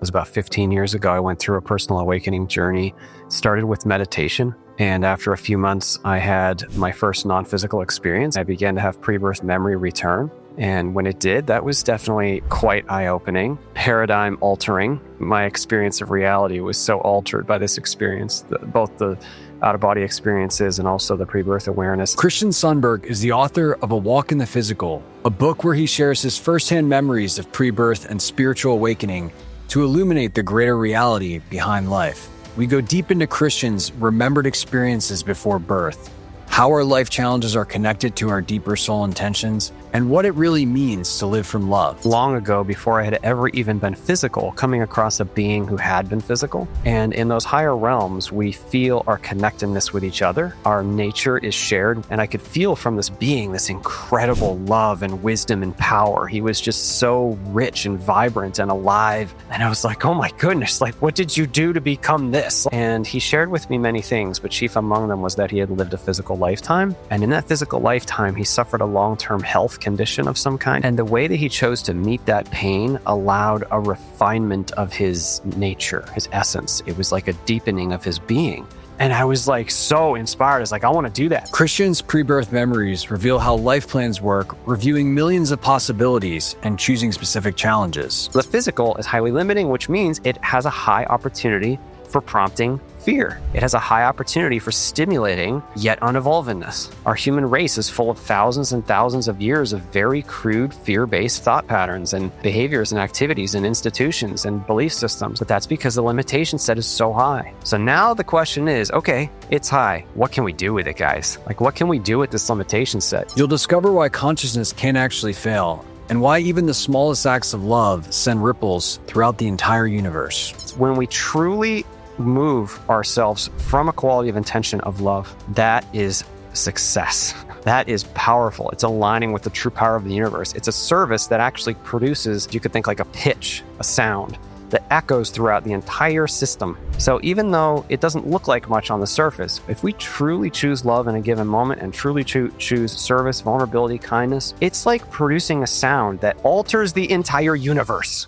It was about 15 years ago. I went through a personal awakening journey. It started with meditation. And after a few months, I had my first non-physical experience. I began to have pre-birth memory return. And when it did, that was definitely quite eye-opening, paradigm altering. My experience of reality was so altered by this experience, both the out-of-body experiences and also the pre-birth awareness. Christian Sundberg is the author of A Walk in the Physical, a book where he shares his firsthand memories of pre-birth and spiritual awakening to illuminate the greater reality behind life. We go deep into Christian's remembered experiences before birth, how our life challenges are connected to our deeper soul intentions, and what it really means to live from love. Long ago, before I had ever even been physical, coming across a being who had been physical. And in those higher realms, we feel our connectedness with each other. Our nature is shared. And I could feel from this being this incredible love and wisdom and power. He was just so rich and vibrant and alive. And I was like, oh my goodness, like, what did you do to become this? And he shared with me many things, but chief among them was that he had lived a physical lifetime. And in that physical lifetime, he suffered a long-term health condition of some kind. And the way that he chose to meet that pain allowed a refinement of his nature, his essence. It was like a deepening of his being. And I was like so inspired. I was like, I want to do that. Christian's pre-birth memories reveal how life plans work, reviewing millions of possibilities and choosing specific challenges. The physical is highly limiting, which means it has a high opportunity for prompting fear. It has a high opportunity for stimulating yet unevolvedness. Our human race is full of thousands and thousands of years of very crude fear-based thought patterns and behaviors and activities and institutions and belief systems. But that's because the limitation set is so high. So now the question is, okay, it's high. What can we do with it, guys? Like, what can we do with this limitation set? You'll discover why consciousness can actually fail, and why even the smallest acts of love send ripples throughout the entire universe. When we truly move ourselves from a quality of intention of love, that is success. That is powerful. It's aligning with the true power of the universe. It's a service that actually produces, you could think like a pitch, a sound that echoes throughout the entire system. So even though it doesn't look like much on the surface, if we truly choose love in a given moment and truly choose service, vulnerability, kindness, it's like producing a sound that alters the entire universe.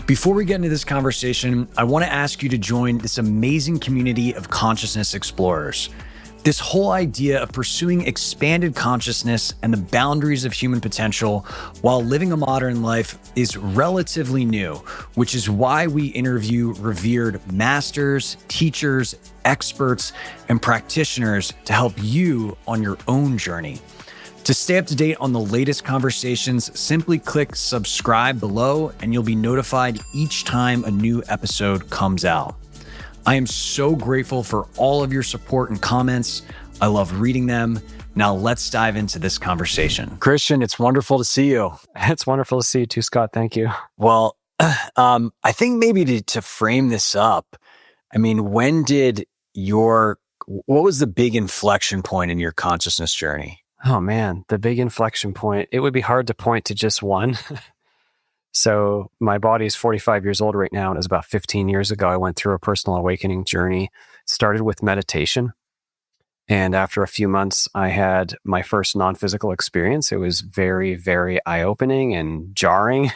Before we get into this conversation, I want to ask you to join this amazing community of consciousness explorers. This whole idea of pursuing expanded consciousness and the boundaries of human potential while living a modern life is relatively new, which is why we interview revered masters, teachers, experts, and practitioners to help you on your own journey. To stay up to date on the latest conversations, simply click subscribe below and you'll be notified each time a new episode comes out. I am so grateful for all of your support and comments. I love reading them. Now let's dive into this conversation. Christian, it's wonderful to see you. It's wonderful to see you too, Scott. Thank you. Well, I think maybe to frame this up, I mean, what was the big inflection point in your consciousness journey? Oh man, the big inflection point. It would be hard to point to just one. So my body is 45 years old right now. And it was about 15 years ago, I went through a personal awakening journey. It started with meditation. And after a few months, I had my first non-physical experience. It was very, very eye-opening and jarring.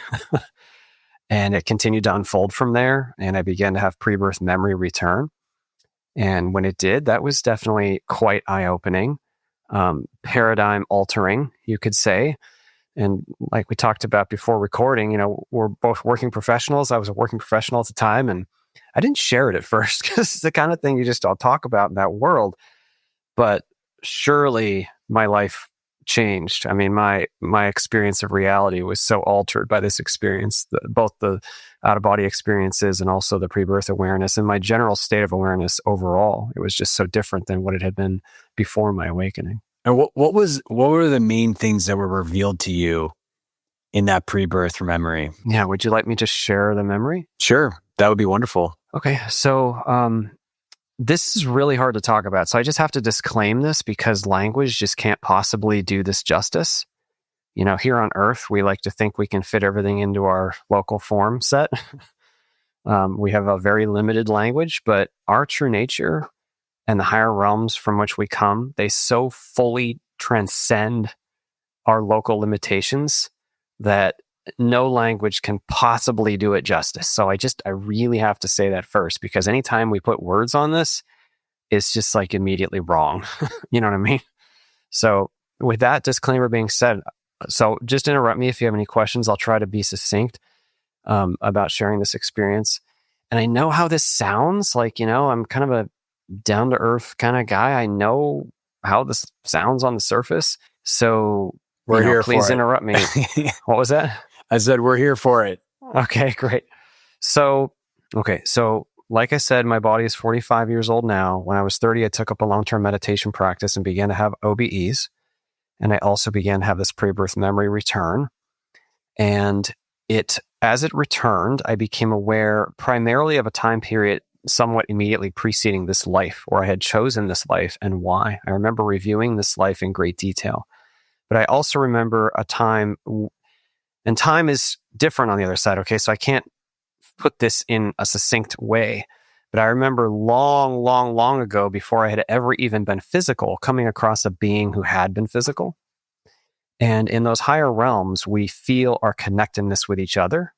And it continued to unfold from there. And I began to have pre-birth memory return. And when it did, that was definitely quite eye-opening. Paradigm altering, you could say. And like we talked about before recording, we're both working professionals. I was a working professional at the time, and I didn't share it at first because it's the kind of thing you just don't talk about in that world. But surely my life changed. I mean, my experience of reality was so altered by this experience, both the out-of-body experiences and also the pre-birth awareness and my general state of awareness overall. It was just so different than what it had been before my awakening. And what were the main things that were revealed to you in that pre-birth memory? Yeah, would you like me to share the memory? Sure, that would be wonderful. Okay, so this is really hard to talk about. So I just have to disclaim this because language just can't possibly do this justice. Here on Earth, we like to think we can fit everything into our local form set. We have a very limited language, but our true nature and the higher realms from which we come, they so fully transcend are local limitations that no language can possibly do it justice. So I really have to say that first, because anytime we put words on this, it's just like immediately wrong. You know what I mean? So with that disclaimer being said, so just interrupt me if you have any questions. I'll try to be succinct about sharing this experience. And I know how this sounds like, I'm kind of a down to earth kind of guy. I know how this sounds on the surface. So we're here please for interrupt me. What was that? I said, we're here for it. Okay, great. So like I said, my body is 45 years old now. When I was 30, I took up a long-term meditation practice and began to have OBEs. And I also began to have this pre-birth memory return. And as it returned, I became aware primarily of a time period somewhat immediately preceding this life, where I had chosen this life and why. I remember reviewing this life in great detail. But I also remember a time, and time is different on the other side, okay? So I can't put this in a succinct way. But I remember long ago, before I had ever even been physical, coming across a being who had been physical. And in those higher realms, we feel our connectedness with each other.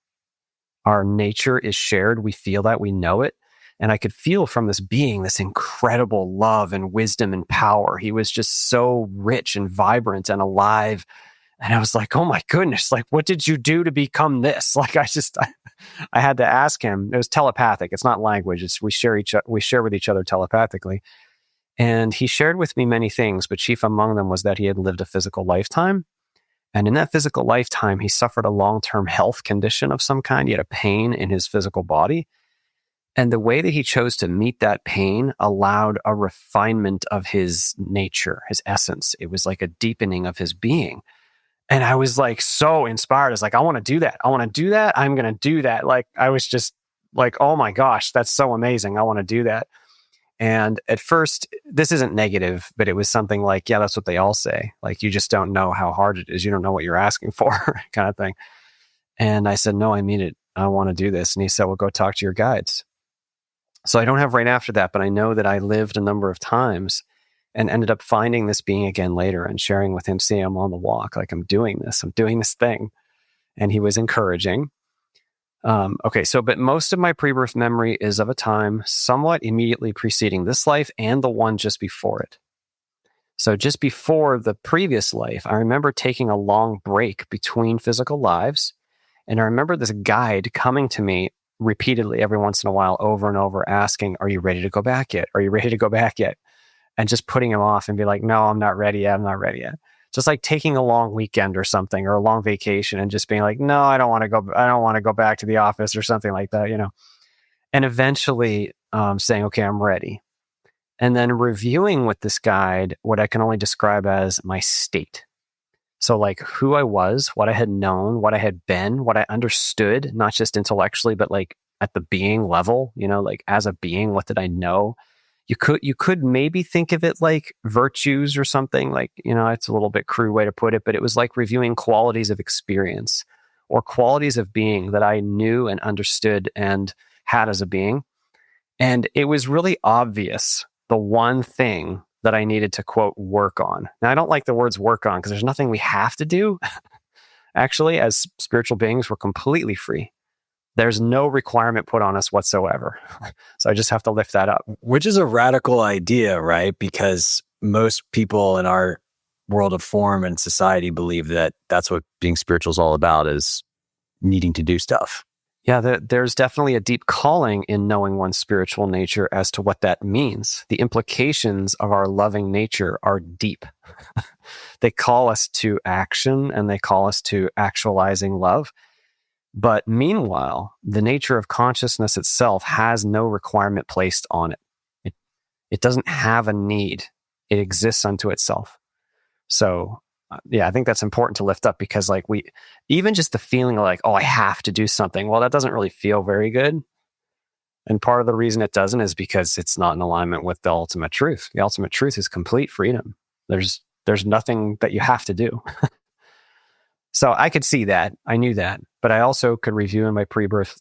Our nature is shared. We feel that, we know it. And I could feel from this being this incredible love and wisdom and power. He was just so rich and vibrant and alive. And I was like, oh my goodness, like, what did you do to become this? Like, I had to ask him. It was telepathic. It's not language. We share with each other telepathically. And he shared with me many things, but chief among them was that he had lived a physical lifetime. And in that physical lifetime, he suffered a long-term health condition of some kind. He had a pain in his physical body. And the way that he chose to meet that pain allowed a refinement of his nature, his essence. It was like a deepening of his being. And I was like so inspired. I was like, I want to do that. I want to do that. I'm going to do that. Like, I was just like, oh my gosh, that's so amazing. I want to do that. And at first, this isn't negative, but it was something like, yeah, that's what they all say. Like, you just don't know how hard it is. You don't know what you're asking for, kind of thing. And I said, no, I mean it. I want to do this. And he said, well, go talk to your guides. So I don't have right after that, but I know that I lived a number of times and ended up finding this being again later and sharing with him, see, I'm on the walk. Like, I'm doing this thing. And he was encouraging. But most of my pre-birth memory is of a time somewhat immediately preceding this life and the one just before it. So just before the previous life, I remember taking a long break between physical lives. And I remember this guide coming to me repeatedly every once in a while, over and over, asking, are you ready to go back yet? Are you ready to go back yet? And just putting him off and be like, no, I'm not ready yet. I'm not ready yet. Just like taking a long weekend or something, or a long vacation, and just being like, no, I don't want to go back to the office or something like that, and eventually saying, okay, I'm ready. And then reviewing with this guide what I can only describe as my state. So like who I was, what I had known, what I had been, what I understood, not just intellectually, but like at the being level, like as a being, what did I know? You could maybe think of it like virtues or something, like, it's a little bit crude way to put it, but it was like reviewing qualities of experience or qualities of being that I knew and understood and had as a being. And it was really obvious, the one thing that I needed to, quote, work on. Now, I don't like the words work on because there's nothing we have to do. Actually, as spiritual beings, we're completely free. There's no requirement put on us whatsoever. So I just have to lift that up. Which is a radical idea, right? Because most people in our world of form and society believe that that's what being spiritual is all about, is needing to do stuff. Yeah, there's definitely a deep calling in knowing one's spiritual nature as to what that means. The implications of our loving nature are deep. They call us to action and they call us to actualizing love. But meanwhile, the nature of consciousness itself has no requirement placed on it. It doesn't have a need. It exists unto itself. So, I think that's important to lift up, because like even just the feeling of like, oh, I have to do something. Well, that doesn't really feel very good. And part of the reason it doesn't is because it's not in alignment with the ultimate truth. The ultimate truth is complete freedom. There's nothing that you have to do. So I could see that. I knew that. But I also could review in my pre-birth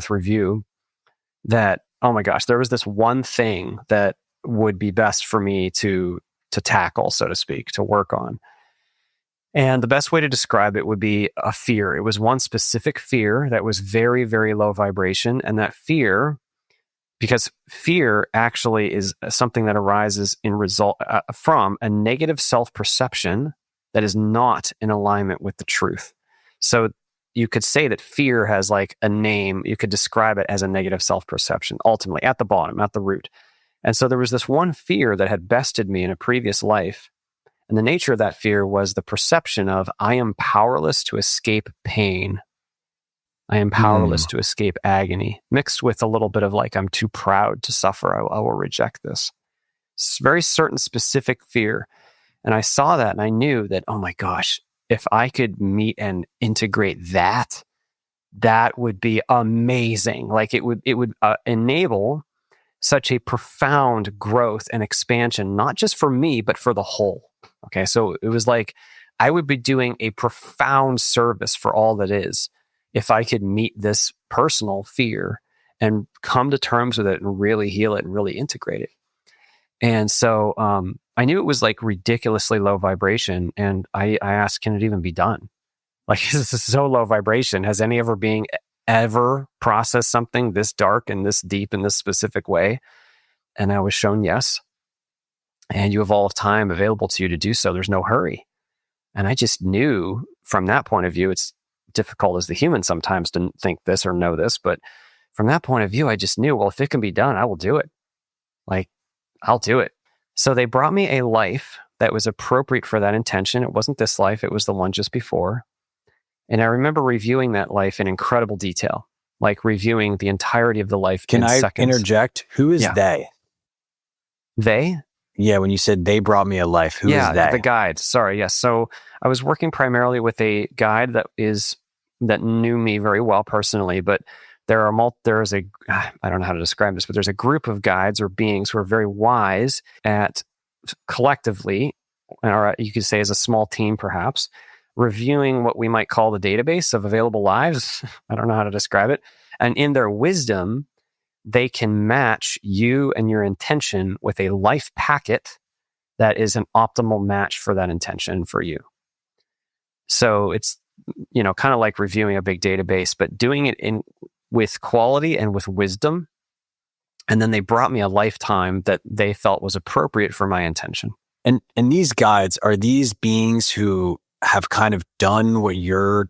review that, oh my gosh, there was this one thing that would be best for me to tackle, so to speak, to work on. And the best way to describe it would be a fear. It was one specific fear that was very, very low vibration. And that fear, because fear actually is something that arises from a negative self-perception that is not in alignment with the truth. So you could say that fear has like a name. You could describe it as a negative self-perception, ultimately, at the bottom, at the root. And so there was this one fear that had bested me in a previous life. And the nature of that fear was the perception of, I am powerless to escape pain. I am powerless to escape agony, mixed with a little bit of like, I'm too proud to suffer. I will reject this. It's very certain specific fear. And I saw that and I knew that, oh my gosh, if I could meet and integrate that, that would be amazing. Like it would enable such a profound growth and expansion, not just for me, but for the whole. Okay, so it was like I would be doing a profound service for all that is if I could meet this personal fear and come to terms with it and really heal it and really integrate it. And so I knew it was like ridiculously low vibration. And I asked, can it even be done? Like, this is so low vibration. Has any being ever processed something this dark and this deep in this specific way? And I was shown yes. And you have all of time available to you to do so. There's no hurry. And I just knew from that point of view, it's difficult as the human sometimes to think this or know this. But from that point of view, I just knew, well, if it can be done, I will do it. Like, I'll do it. So they brought me a life that was appropriate for that intention. It wasn't this life. It was the one just before. And I remember reviewing that life in incredible detail, like reviewing the entirety of the life in seconds. Can I interject? Who is they? They? Yeah, when you said they brought me a life, who is they? Yeah, the guide. Sorry, yes. So I was working primarily with a guide that knew me very well personally, but there is a, I don't know how to describe this, but there's a group of guides or beings who are very wise at collectively, or you could say as a small team perhaps, reviewing what we might call the database of available lives. I don't know how to describe it. And in their wisdom, they can match you and your intention with a life packet that is an optimal match for that intention for you. So it's, kind of like reviewing a big database, but doing it with quality and with wisdom. And then they brought me a lifetime that they felt was appropriate for my intention. And these guides, are these beings who have kind of done what you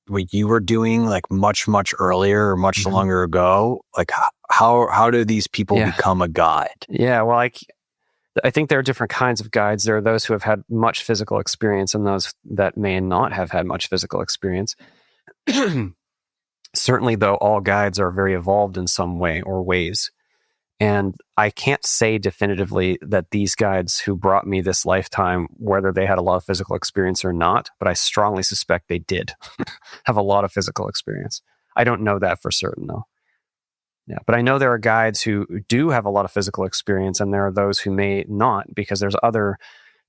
were doing like much, much earlier or much longer ago? Like how do these people become a guide? Yeah, well, I think there are different kinds of guides. There are those who have had much physical experience and those that may not have had much physical experience. Certainly, though, all guides are very evolved in some way or ways. And I can't say definitively that these guides who brought me this lifetime, whether they had a lot of physical experience or not, but I strongly suspect they did have a lot of physical experience. I don't know that for certain, though. Yeah, but I know there are guides who do have a lot of physical experience, and there are those who may not, because there's other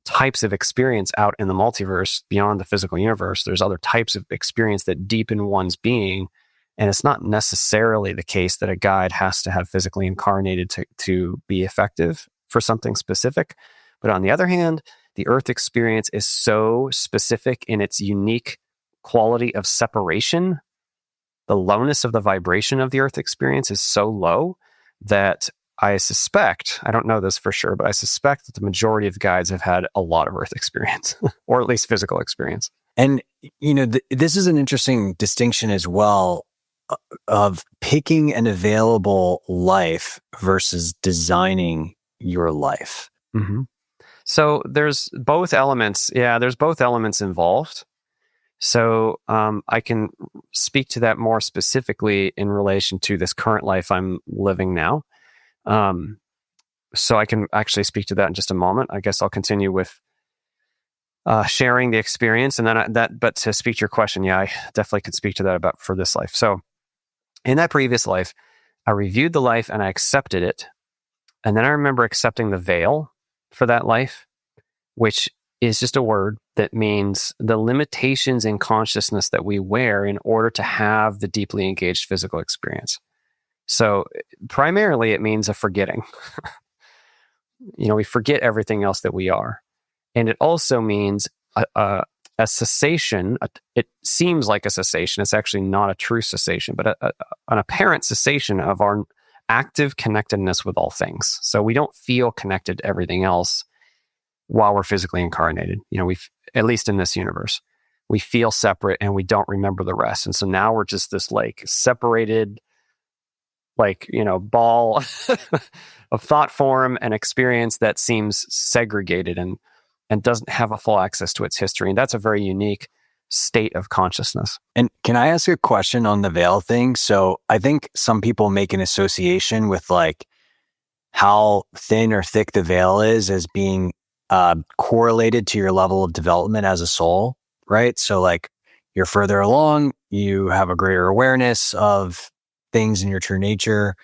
types of experience out in the multiverse beyond the physical universe. There's other types of experience that deepen one's being. And it's not necessarily the case that a guide has to have physically incarnated to be effective for something specific. But on the other hand, the Earth experience is so specific in its unique quality of separation. The lowness of the vibration of the Earth experience is so low that I suspect, I don't know this for sure, but I suspect that the majority of guides have had a lot of Earth experience, or at least physical experience. And, this is an interesting distinction as well, of picking an available life versus designing your life. Mm-hmm. So there's both elements. Yeah, there's both elements involved. So I can speak to that more specifically in relation to this current life I'm living now. So I can actually speak to that in just a moment. I guess I'll continue with sharing the experience, and then but to speak to your question, yeah, I definitely could speak to that about for this life. So in that previous life, I reviewed the life and I accepted it. And then I remember accepting the veil for that life, which is just a word that means the limitations in consciousness that we wear in order to have the deeply engaged physical experience. So primarily it means a forgetting. We forget everything else that we are. And it also means a cessation. It seems like a cessation. It's actually not a true cessation, but an apparent cessation of our active connectedness with all things. So we don't feel connected to everything else while we're physically incarnated. At least in this universe, we feel separate and we don't remember the rest. And so now we're just this like separated, ball of thought form and experience that seems segregated and doesn't have a full access to its history. And that's a very unique state of consciousness. And can I ask a question on the veil thing? So I think some people make an association with like how thin or thick the veil is as being correlated to your level of development as a soul, right? So like you're further along, you have a greater awareness of things in your true nature.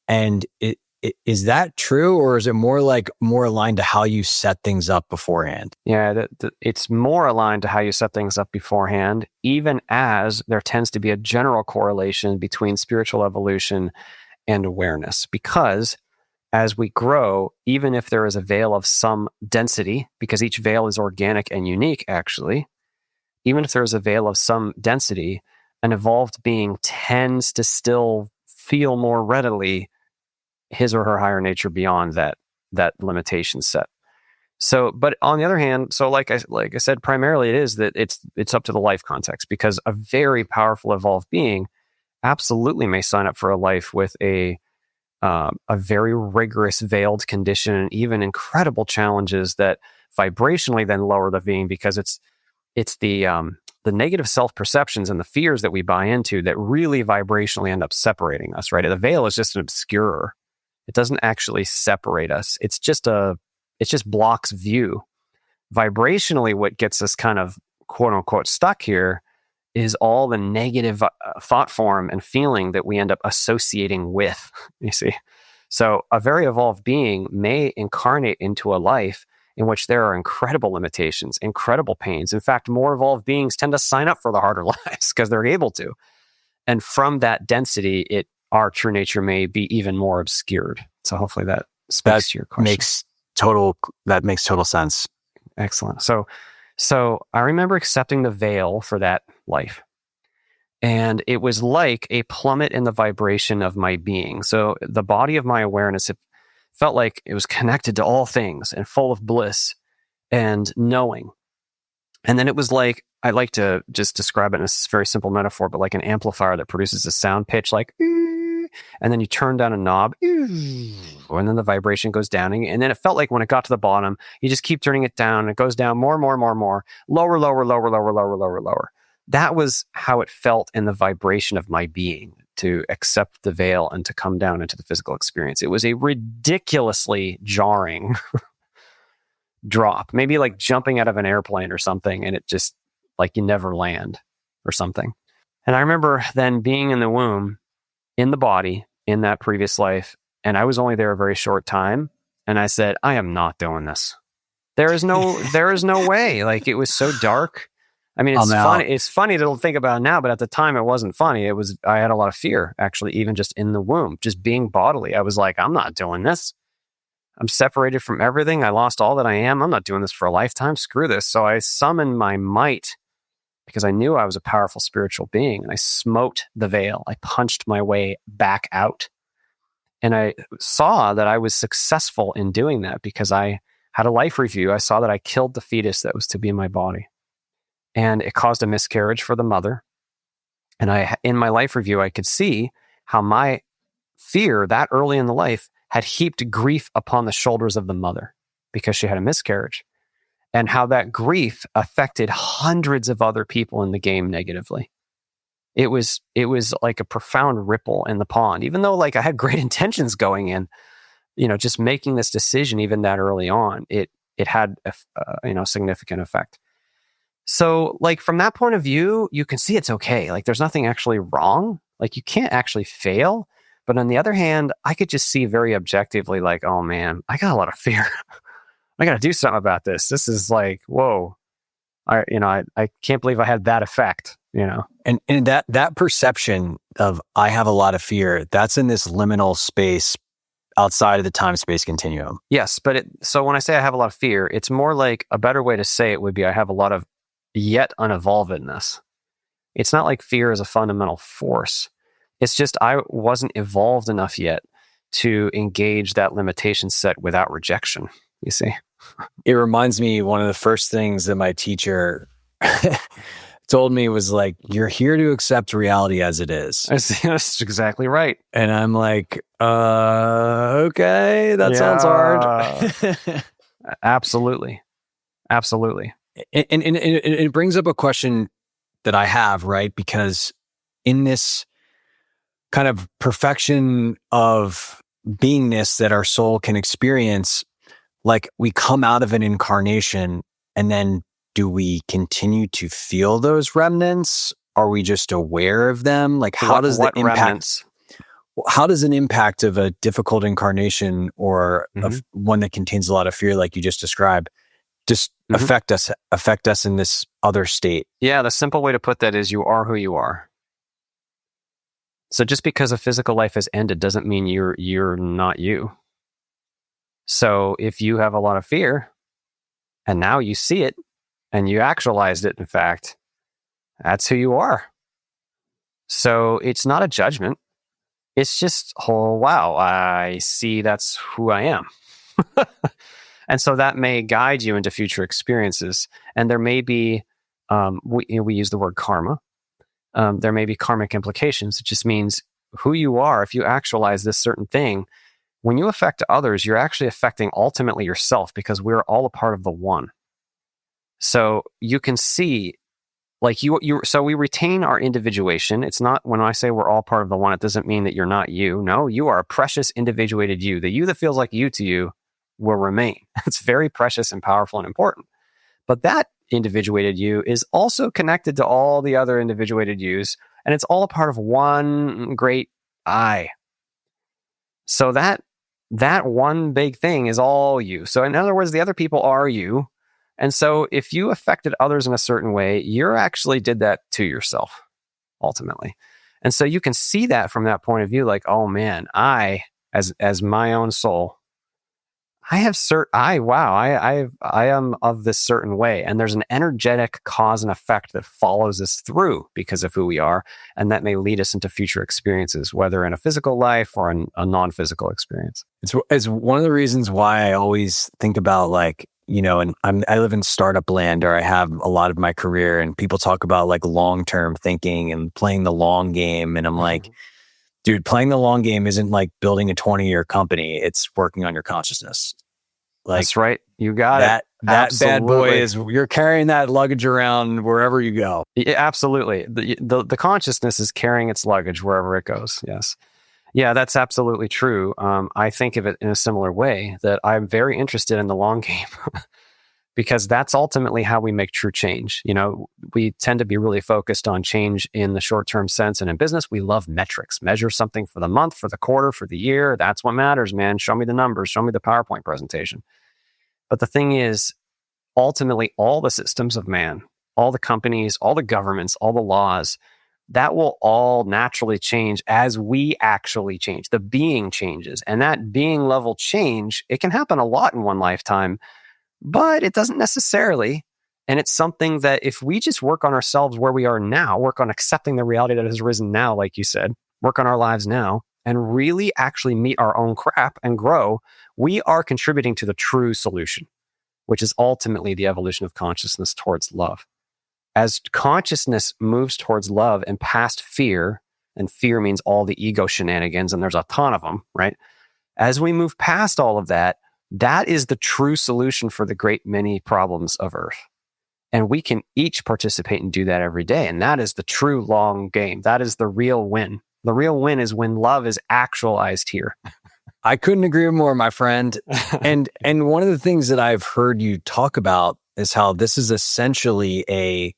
And is that true, or is it more aligned to how you set things up beforehand? Yeah, it's more aligned to how you set things up beforehand, even as there tends to be a general correlation between spiritual evolution and awareness. Because as we grow, even if there is a veil of some density, because each veil is organic and unique, actually, even if there is a veil of some density, an evolved being tends to still feel more readily his or her higher nature beyond that limitation set. So, but on the other hand, so like I said, primarily it is that it's up to the life context, because a very powerful evolved being absolutely may sign up for a life with a very rigorous veiled condition and even incredible challenges that vibrationally then lower the being, because it's the negative self-perceptions and the fears that we buy into that really vibrationally end up separating us, right? The veil is just an obscurer. It doesn't actually separate us. It just blocks view. Vibrationally, what gets us kind of quote unquote stuck here is all the negative thought form and feeling that we end up associating with, you see. So a very evolved being may incarnate into a life in which there are incredible limitations, incredible pains. In fact, more evolved beings tend to sign up for the harder lives because they're able to. And from that density, our true nature may be even more obscured. So hopefully that speaks to your question. That makes total sense. Excellent. So I remember accepting the veil for that life. And it was like a plummet in the vibration of my being. So the body of my awareness, it felt like it was connected to all things and full of bliss and knowing. And then it was like, I like to just describe it in a very simple metaphor, but like an amplifier that produces a sound pitch like, and then you turn down a knob, and then the vibration goes down. And then it felt like when it got to the bottom, you just keep turning it down. It goes down more, lower. That was how it felt in the vibration of my being, to accept the veil and to come down into the physical experience. It was a ridiculously jarring drop, maybe like jumping out of an airplane or something, and it just like you never land or something. And I remember then being in the womb, in the body, in that previous life, and I was only there a very short time, and I said, I am not doing this. There is no way. Like, it was so dark. I mean, it's funny. It's funny to think about now, but at the time it wasn't funny. I had a lot of fear, actually, even just in the womb, just being bodily. I was like, I'm not doing this. I'm separated from everything. I lost all that I am. I'm not doing this for a lifetime. Screw this. So I summoned my might, because I knew I was a powerful spiritual being, and I smote the veil. I punched my way back out. And I saw that I was successful in doing that, because I had a life review. I saw that I killed the fetus that was to be in my body. And it caused a miscarriage for the mother. And in my life review, I could see how my fear that early in the life had heaped grief upon the shoulders of the mother because she had a miscarriage, and how that grief affected hundreds of other people in the game negatively. It was like a profound ripple in the pond, even though like I had great intentions going in, just making this decision even that early on, it had a significant effect. So like from that point of view, you can see it's okay. Like there's nothing actually wrong. Like you can't actually fail. But on the other hand, I could just see very objectively like, oh man, I got a lot of fear. I got to do something about this. This is like, whoa. I can't believe I had that effect, And that perception of I have a lot of fear, that's in this liminal space outside of the time-space continuum. Yes, but so when I say I have a lot of fear, it's more like a better way to say it would be I have a lot of yet unevolvedness. It's not like fear is a fundamental force. It's just I wasn't evolved enough yet to engage that limitation set without rejection, you see? It reminds me, one of the first things that my teacher told me was like, you're here to accept reality as it is. That's exactly right. And I'm like, okay, that sounds hard. Absolutely. Absolutely. And it brings up a question that I have, right? Because in this kind of perfection of beingness that our soul can experience, like we come out of an incarnation, and then do we continue to feel those remnants? Are we just aware of them? Like how does the impact, remnants? How does an impact of a difficult incarnation or of one that contains a lot of fear, like you just described, just affect us in this other state? Yeah, the simple way to put that is you are who you are. So just because a physical life has ended doesn't mean you're not you. So if you have a lot of fear and now you see it and you actualized it, in fact, that's who you are. So it's not a judgment. It's just, oh, wow, I see that's who I am. And so that may guide you into future experiences. And there may be, we use the word karma. There may be karmic implications. It just means who you are. If you actualize this certain thing, when you affect others, you're actually affecting ultimately yourself, because we're all a part of the one. So you can see, like so we retain our individuation. It's not, when I say we're all part of the one, it doesn't mean that you're not you. No, you are a precious individuated you. The you that feels like you to you will remain. It's very precious and powerful and important. But that individuated you is also connected to all the other individuated yous, and it's all a part of one great I. So that one big thing is all you. So in other words, the other people are you. And so if you affected others in a certain way, you actually did that to yourself, ultimately. And so you can see that from that point of view, like, oh man, I, as my own soul, I am of this certain way. And there's an energetic cause and effect that follows us through because of who we are. And that may lead us into future experiences, whether in a physical life or in a non-physical experience. It's one of the reasons why I always think about, like, you know, and I live in startup land, or I have a lot of my career, and people talk about like long-term thinking and playing the long game. And I'm like, dude, playing the long game isn't like building a 20-year company. It's working on your consciousness. Like, that's right. You got it. That bad boy is, you're carrying that luggage around wherever you go. Yeah, absolutely. The consciousness is carrying its luggage wherever it goes. Yes. Yeah, that's absolutely true. I think of it in a similar way, that I'm very interested in the long game because that's ultimately how we make true change. You know, we tend to be really focused on change in the short-term sense. And in business, we love metrics. Measure something for the month, for the quarter, for the year. That's what matters, man. Show me the numbers. Show me the PowerPoint presentation. But the thing is, ultimately, all the systems of man, all the companies, all the governments, all the laws, that will all naturally change as we actually change. The being changes. And that being level change, it can happen a lot in one lifetime, but it doesn't necessarily. And it's something that if we just work on ourselves where we are now, work on accepting the reality that has arisen now, like you said, work on our lives now, and really actually meet our own crap and grow, we are contributing to the true solution, which is ultimately the evolution of consciousness towards love. As consciousness moves towards love and past fear, and fear means all the ego shenanigans, and there's a ton of them, right? As we move past all of that, that is the true solution for the great many problems of Earth. And we can each participate and do that every day. And that is the true long game. That is the real win. The real win is when love is actualized here. I couldn't agree more, my friend. And one of the things that I've heard you talk about is how this is essentially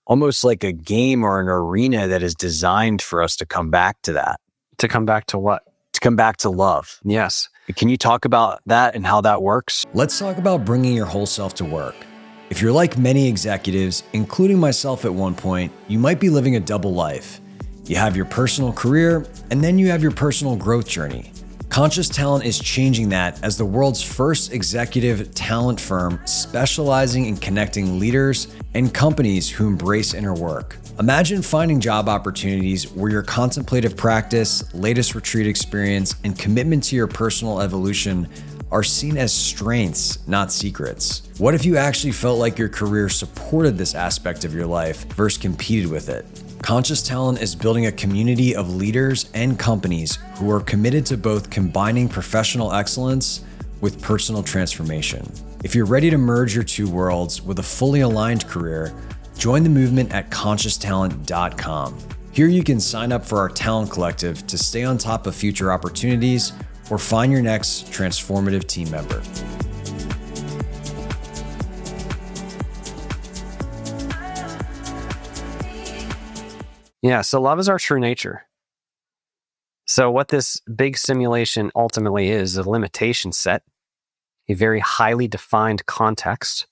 almost like a game or an arena that is designed for us to come back to that. To come back to what? To come back to love. Yes. Can you talk about that and how that works? Let's talk about bringing your whole self to work. If you're like many executives, including myself at one point, you might be living a double life. You have your personal career, and then you have your personal growth journey. Conscious Talent is changing that as the world's first executive talent firm specializing in connecting leaders and companies who embrace inner work. Imagine finding job opportunities where your contemplative practice, latest retreat experience, and commitment to your personal evolution are seen as strengths, not secrets. What if you actually felt like your career supported this aspect of your life versus competed with it? Conscious Talent is building a community of leaders and companies who are committed to both combining professional excellence with personal transformation. If you're ready to merge your two worlds with a fully aligned career, join the movement at conscioustalent.com. Here you can sign up for our talent collective to stay on top of future opportunities or find your next transformative team member. Yeah, so love is our true nature. So what this big simulation ultimately is a limitation set, a very highly defined context,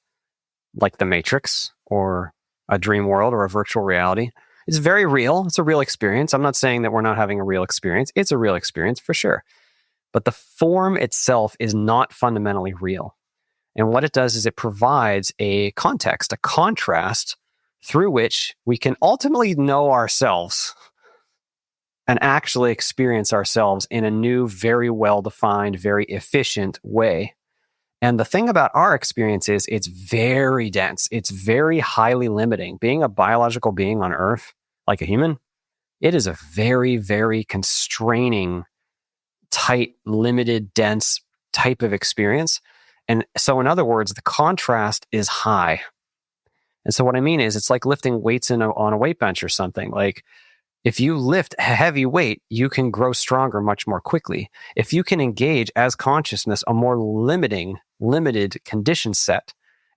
like the Matrix or a dream world or a virtual reality. It's very real. It's a real experience. I'm not saying that we're not having a real experience. It's a real experience for sure. But the form itself is not fundamentally real. And what it does is it provides a context, a contrast through which we can ultimately know ourselves and actually experience ourselves in a new, very well-defined, very efficient way. And the thing about our experience is it's very dense. It's very highly limiting. Being a biological being on Earth, like a human, it is a very, very constraining, tight, limited, dense type of experience. And so in other words, the contrast is high. And so what I mean is it's like lifting weights on a weight bench or something. Like if you lift a heavy weight, you can grow stronger much more quickly. If you can engage as consciousness a more limited condition set,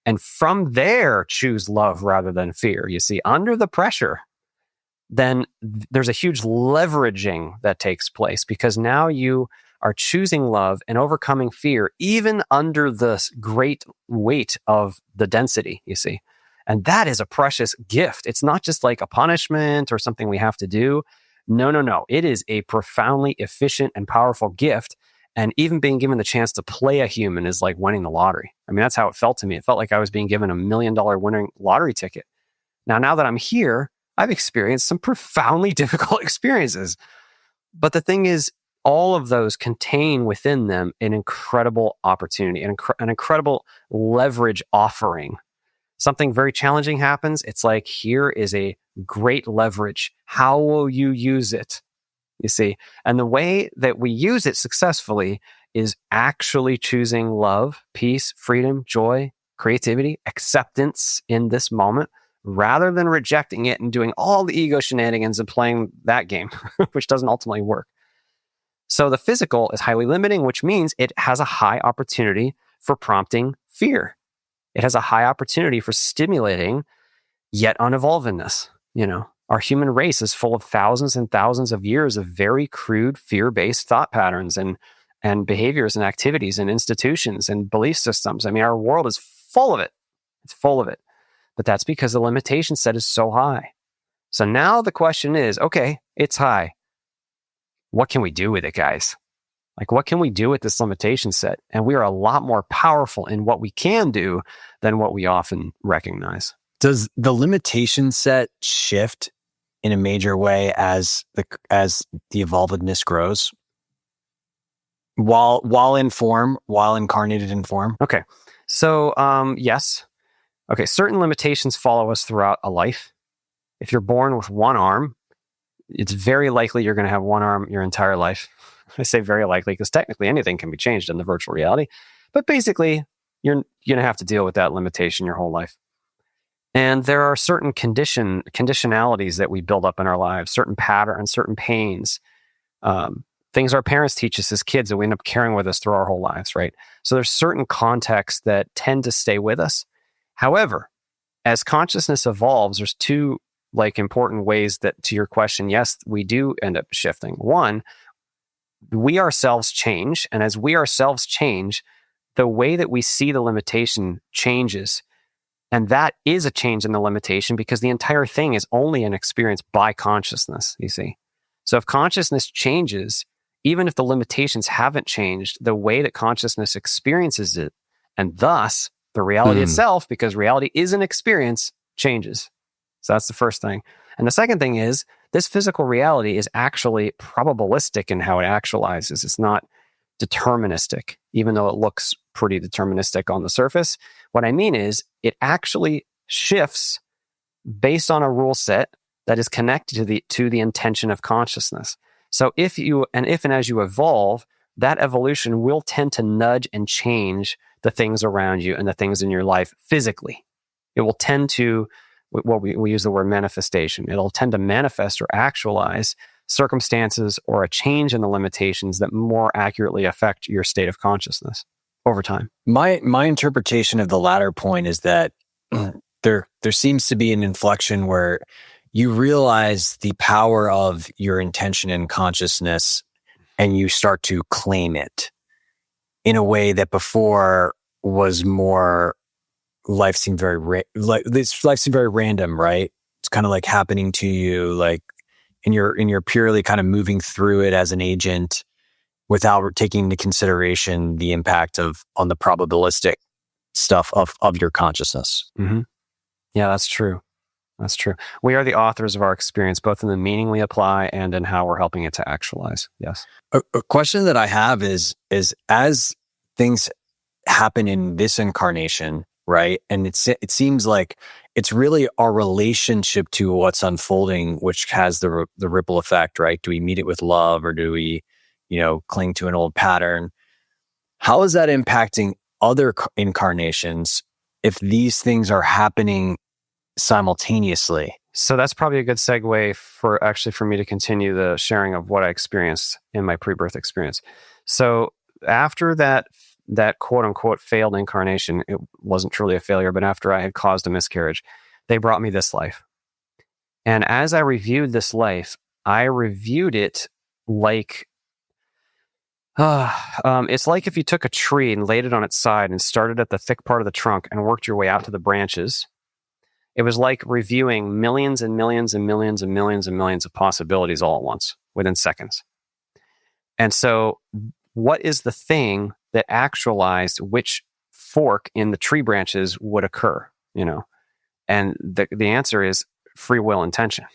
and from there choose love rather than fear, you see, under the pressure, then there's a huge leveraging that takes place because now you are choosing love and overcoming fear, even under the great weight of the density, you see. And that is a precious gift. It's not just like a punishment or something we have to do. No. It is a profoundly efficient and powerful gift. And even being given the chance to play a human is like winning the lottery. I mean, that's how it felt to me. It felt like I was being given $1 million winning lottery ticket. Now that I'm here, I've experienced some profoundly difficult experiences. But the thing is, all of those contain within them an incredible opportunity, an incredible leverage offering. Something very challenging happens. It's like, here is a great leverage. How will you use it? You see, and the way that we use it successfully is actually choosing love, peace, freedom, joy, creativity, acceptance in this moment, rather than rejecting it and doing all the ego shenanigans and playing that game, which doesn't ultimately work. So the physical is highly limiting, which means it has a high opportunity for prompting fear. It has a high opportunity for stimulating yet unevolvedness. You know, our human race is full of thousands and thousands of years of very crude, fear-based thought patterns and behaviors and activities and institutions and belief systems. I mean, our world is full of it. It's full of it. But that's because the limitation set is so high. So now the question is, okay, it's high. What can we do with it, guys? Like, what can we do with this limitation set? And we are a lot more powerful in what we can do than what we often recognize. Does the limitation set shift in a major way as the evolvedness grows? While in form, while incarnated in form? Okay. So, yes. Okay. Certain limitations follow us throughout a life. If you're born with one arm, it's very likely you're going to have one arm your entire life. I say very likely because technically anything can be changed in the virtual reality. But basically, you're going to have to deal with that limitation your whole life. And there are certain conditionalities that we build up in our lives, certain patterns, certain pains, things our parents teach us as kids that we end up carrying with us through our whole lives, right? So there's certain contexts that tend to stay with us. However, as consciousness evolves, there's two important ways that, to your question, yes, we do end up shifting. One, we ourselves change. And as we ourselves change, the way that we see the limitation changes. And that is a change in the limitation because the entire thing is only an experience by consciousness, you see. So if consciousness changes, even if the limitations haven't changed, the way that consciousness experiences it, and thus the reality itself, because reality is an experience, changes. So that's the first thing. And the second thing is, this physical reality is actually probabilistic in how it actualizes. It's not deterministic, even though it looks pretty deterministic on the surface. What I mean is, it actually shifts based on a rule set that is connected to the intention of consciousness. So if and as you evolve, that evolution will tend to nudge and change the things around you and the things in your life physically. It will tend to, we use the word manifestation. It'll tend to manifest or actualize circumstances or a change in the limitations that more accurately affect your state of consciousness over time. My interpretation of the latter point is that there seems to be an inflection where you realize the power of your intention and consciousness, and you start to claim it in a way that before was more, life seemed very random, right? It's kind of like happening to you, like, and you're purely kind of moving through it as an agent without taking into consideration the impact on the probabilistic stuff of your consciousness. Mm-hmm. Yeah, that's true. That's true. We are the authors of our experience, both in the meaning we apply and in how we're helping it to actualize. Yes. A question that I have is as things happen in this incarnation, right? And it seems like it's really our relationship to what's unfolding, which has the ripple effect, right? Do we meet it with love, or do we, cling to an old pattern? How is that impacting other incarnations if these things are happening simultaneously? So that's probably a good segue for me to continue the sharing of what I experienced in my pre-birth experience. So after that quote unquote failed incarnation, it wasn't truly a failure, but after I had caused a miscarriage, they brought me this life. And as I reviewed this life, I reviewed it like, it's like if you took a tree and laid it on its side and started at the thick part of the trunk and worked your way out to the branches. It was like reviewing millions and millions and millions and millions and millions of possibilities all at once within seconds. And so what is the thing that actualized which fork in the tree branches would occur, And the answer is free will intention.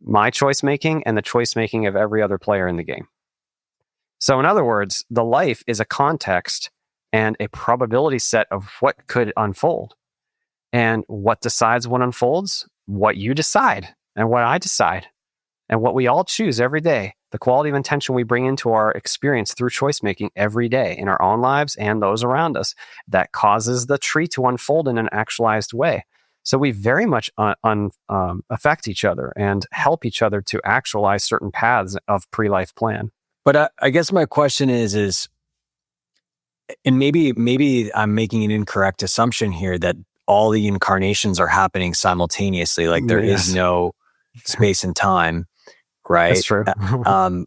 My choice making and the choice making of every other player in the game. So in other words, the life is a context and a probability set of what could unfold. And what decides what unfolds? What you decide and what I decide and what we all choose every day. The quality of intention we bring into our experience through choice making every day in our own lives and those around us, that causes the tree to unfold in an actualized way. So we very much affect each other and help each other to actualize certain paths of pre-life plan. But I guess my question is, and maybe I'm making an incorrect assumption here, that all the incarnations are happening simultaneously. Like there is no space and time, right? That's true.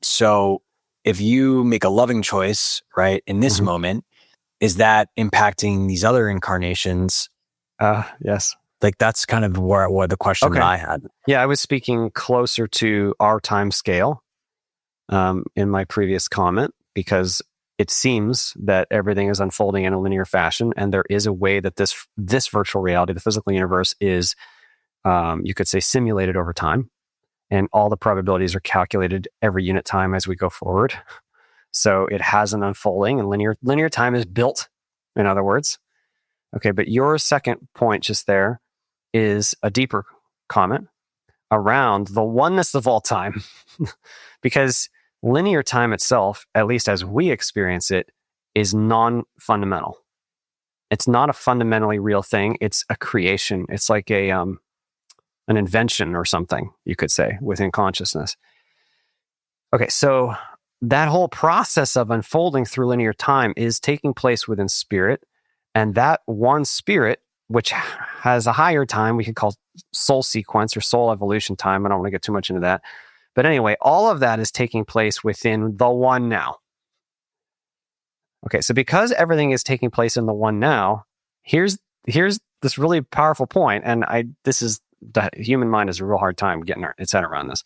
So if you make a loving choice, right, in this moment, is that impacting these other incarnations? Yes. Like that's kind of what the question that I had. Yeah, I was speaking closer to our time scale in my previous comment, because it seems that everything is unfolding in a linear fashion, and there is a way that this virtual reality, the physical universe, is, you could say, simulated over time, and all the probabilities are calculated every unit time as we go forward. So it has an unfolding, and linear time is built, in other words. Okay, but your second point just there is a deeper comment around the oneness of all time, because linear time itself, at least as we experience it, is non-fundamental. It's not a fundamentally real thing. It's a creation. It's like an invention or something, you could say, within consciousness. Okay, so that whole process of unfolding through linear time is taking place within spirit, and that one spirit, which has a higher time, we could call soul sequence or soul evolution time. I don't want to get too much into that. But anyway, all of that is taking place within the one now. Okay, so because everything is taking place in the one now, here's this really powerful point, and the human mind has a real hard time getting its head around this.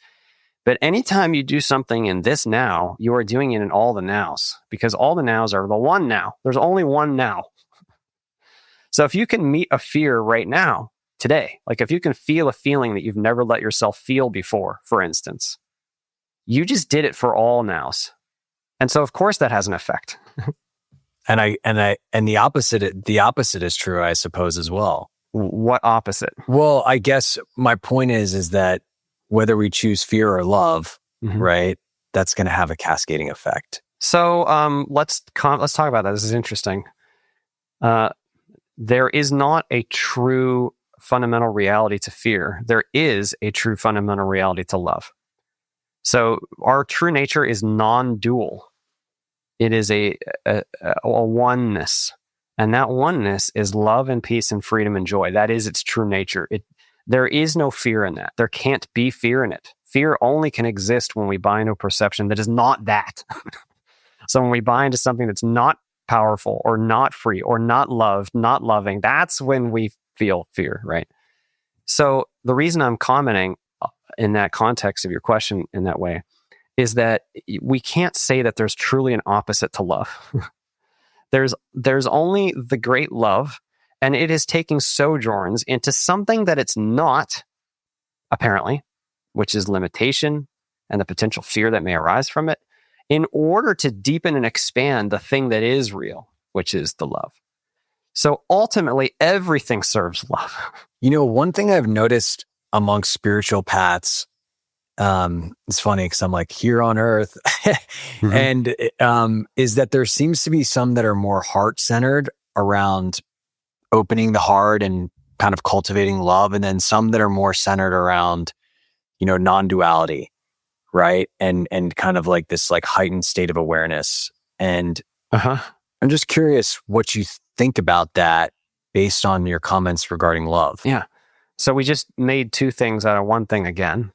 But anytime you do something in this now, you are doing it in all the nows, because all the nows are the one now. There's only one now. So if you can meet a fear right now, today, like if you can feel a feeling that you've never let yourself feel before, for instance, you just did it for all nows. And so of course that has an effect. And the opposite is true, I suppose, as well. What opposite? Well, I guess my point is that whether we choose fear or love, right, that's going to have a cascading effect. So let's talk about that. This is interesting. There is not a true fundamental reality to fear. There is a true fundamental reality to love. So our true nature is non-dual. It is a oneness. And that oneness is love and peace and freedom and joy. That is its true nature. There is no fear in that. There can't be fear in it. Fear only can exist when we buy into a perception that is not that. So when we buy into something that's not powerful or not free or not loved, not loving, that's when we feel fear, right? So the reason I'm commenting in that context of your question in that way is that we can't say that there's truly an opposite to love. There's only the great love, and it is taking sojourns into something that it's not, apparently, which is limitation and the potential fear that may arise from it, in order to deepen and expand the thing that is real, which is the love. So ultimately, everything serves love. You know, one thing I've noticed amongst spiritual paths, it's funny because I'm like here on earth, and is that there seems to be some that are more heart-centered around opening the heart and kind of cultivating love, and then some that are more centered around, non-duality, right? And kind of like this like heightened state of awareness. And I'm just curious what you think about that based on your comments regarding love. Yeah. So we just made two things out of one thing again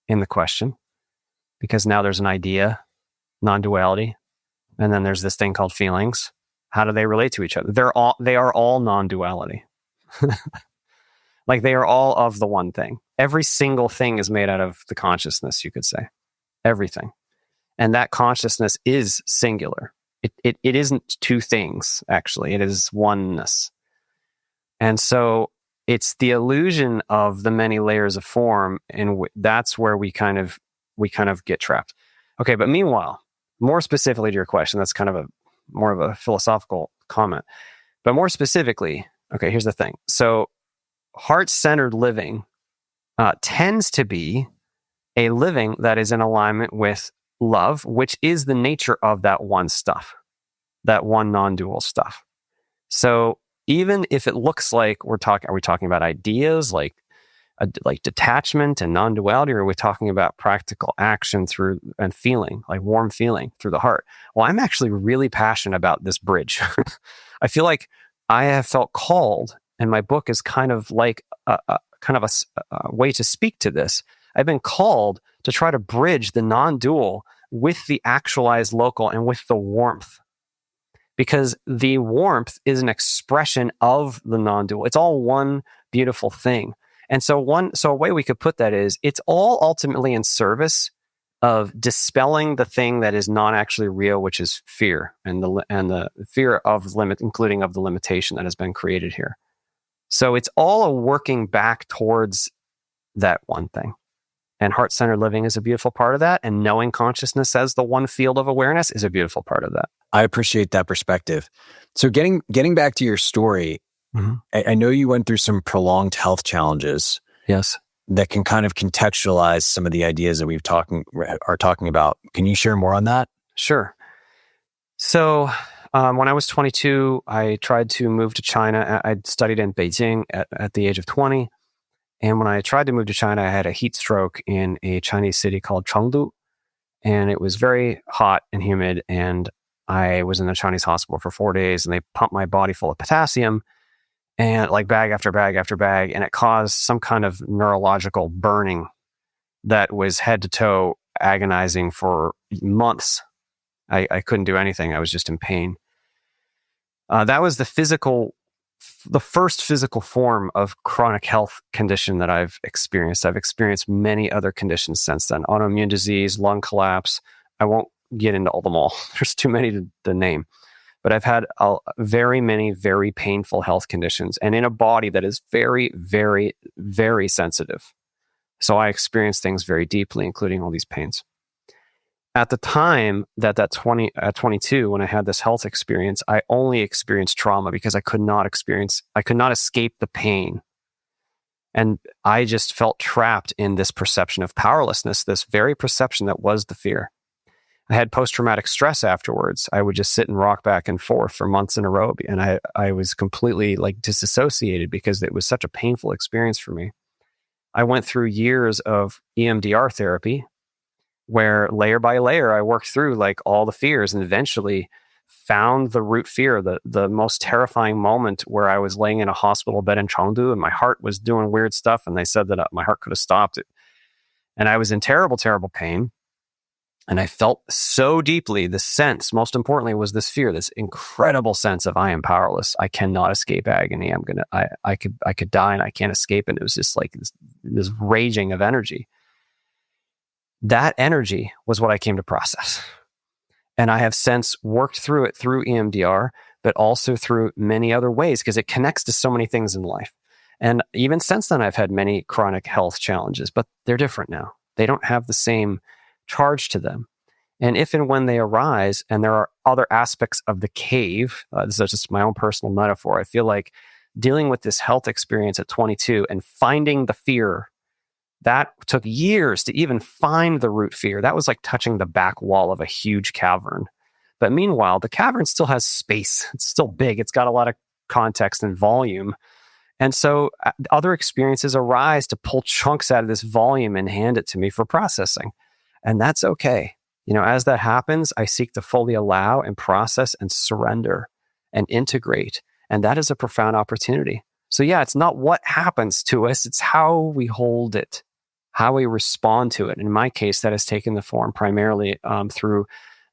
in the question, because now there's an idea, non-duality, and then there's this thing called feelings. How do they relate to each other? They are all non-duality. Like they are all of the one thing. Every single thing is made out of the consciousness, you could say. Everything. And that consciousness is singular. It isn't two things, actually. It is oneness. And so it's the illusion of the many layers of form, and that's where we kind of get trapped. Okay, but meanwhile, more specifically to your question, that's kind of more of a philosophical comment. But more specifically, okay, here's the thing. So heart-centered living tends to be a living that is in alignment with love, which is the nature of that one stuff, that one non-dual stuff. So even if it looks like are we talking about ideas like detachment and non-duality, or are we talking about practical action through and feeling, like warm feeling through the heart? Well, I'm actually really passionate about this bridge. I feel like I have felt called, and my book is kind of like a way to speak to this. I've been called to try to bridge the non-dual with the actualized local and with the warmth. Because the warmth is an expression of the non-dual. It's all one beautiful thing. And so a way we could put that is it's all ultimately in service of dispelling the thing that is not actually real, which is fear and the fear of limit, including of the limitation that has been created here. So it's all a working back towards that one thing. And heart-centered living is a beautiful part of that. And knowing consciousness as the one field of awareness is a beautiful part of that. I appreciate that perspective. So getting back to your story, I know you went through some prolonged health challenges. Yes. That can kind of contextualize some of the ideas that are talking about. Can you share more on that? Sure. So when I was 22, I tried to move to China. I studied in Beijing at the age of 20. And when I tried to move to China, I had a heat stroke in a Chinese city called Chengdu. And it was very hot and humid. And I was in the Chinese hospital for 4 days, and they pumped my body full of potassium, and like bag after bag after bag. And it caused some kind of neurological burning that was head to toe agonizing for months. I couldn't do anything. I was just in pain. That was the physical the first physical form of chronic health condition that I've experienced. I've experienced many other conditions since then. Autoimmune disease, lung collapse. I won't get into all them all. There's too many to name. But I've had very many, very painful health conditions, and in a body that is very, very, very sensitive. So I experience things very deeply, including all these pains. At the time at 22, when I had this health experience, I only experienced trauma because I could not escape the pain. And I just felt trapped in this perception of powerlessness, this very perception that was the fear. I had post-traumatic stress afterwards. I would just sit and rock back and forth for months in a row. And I was completely disassociated because it was such a painful experience for me. I went through years of EMDR therapy, where layer by layer, I worked through all the fears and eventually found the root fear, the most terrifying moment where I was laying in a hospital bed in Chengdu and my heart was doing weird stuff. And they said that my heart could have stopped it. And I was in terrible, terrible pain. And I felt so deeply the sense, most importantly, was this fear, this incredible sense of I am powerless. I cannot escape agony. I could die and I can't escape. And it was just this raging of energy. That energy was what I came to process. And I have since worked through it through EMDR, but also through many other ways because it connects to so many things in life. And even since then, I've had many chronic health challenges, but they're different now. They don't have the same charge to them. And if and when they arise, and there are other aspects of the cave, this is just my own personal metaphor, I feel like dealing with this health experience at 22 and finding the fear, that took years to even find the root fear. That was like touching the back wall of a huge cavern. But meanwhile, the cavern still has space. It's still big. It's got a lot of context and volume. And so other experiences arise to pull chunks out of this volume and hand it to me for processing. And that's okay. As that happens, I seek to fully allow and process and surrender and integrate. And that is a profound opportunity. So yeah, it's not what happens to us, it's how we hold it, how we respond to it. In my case, that has taken the form primarily through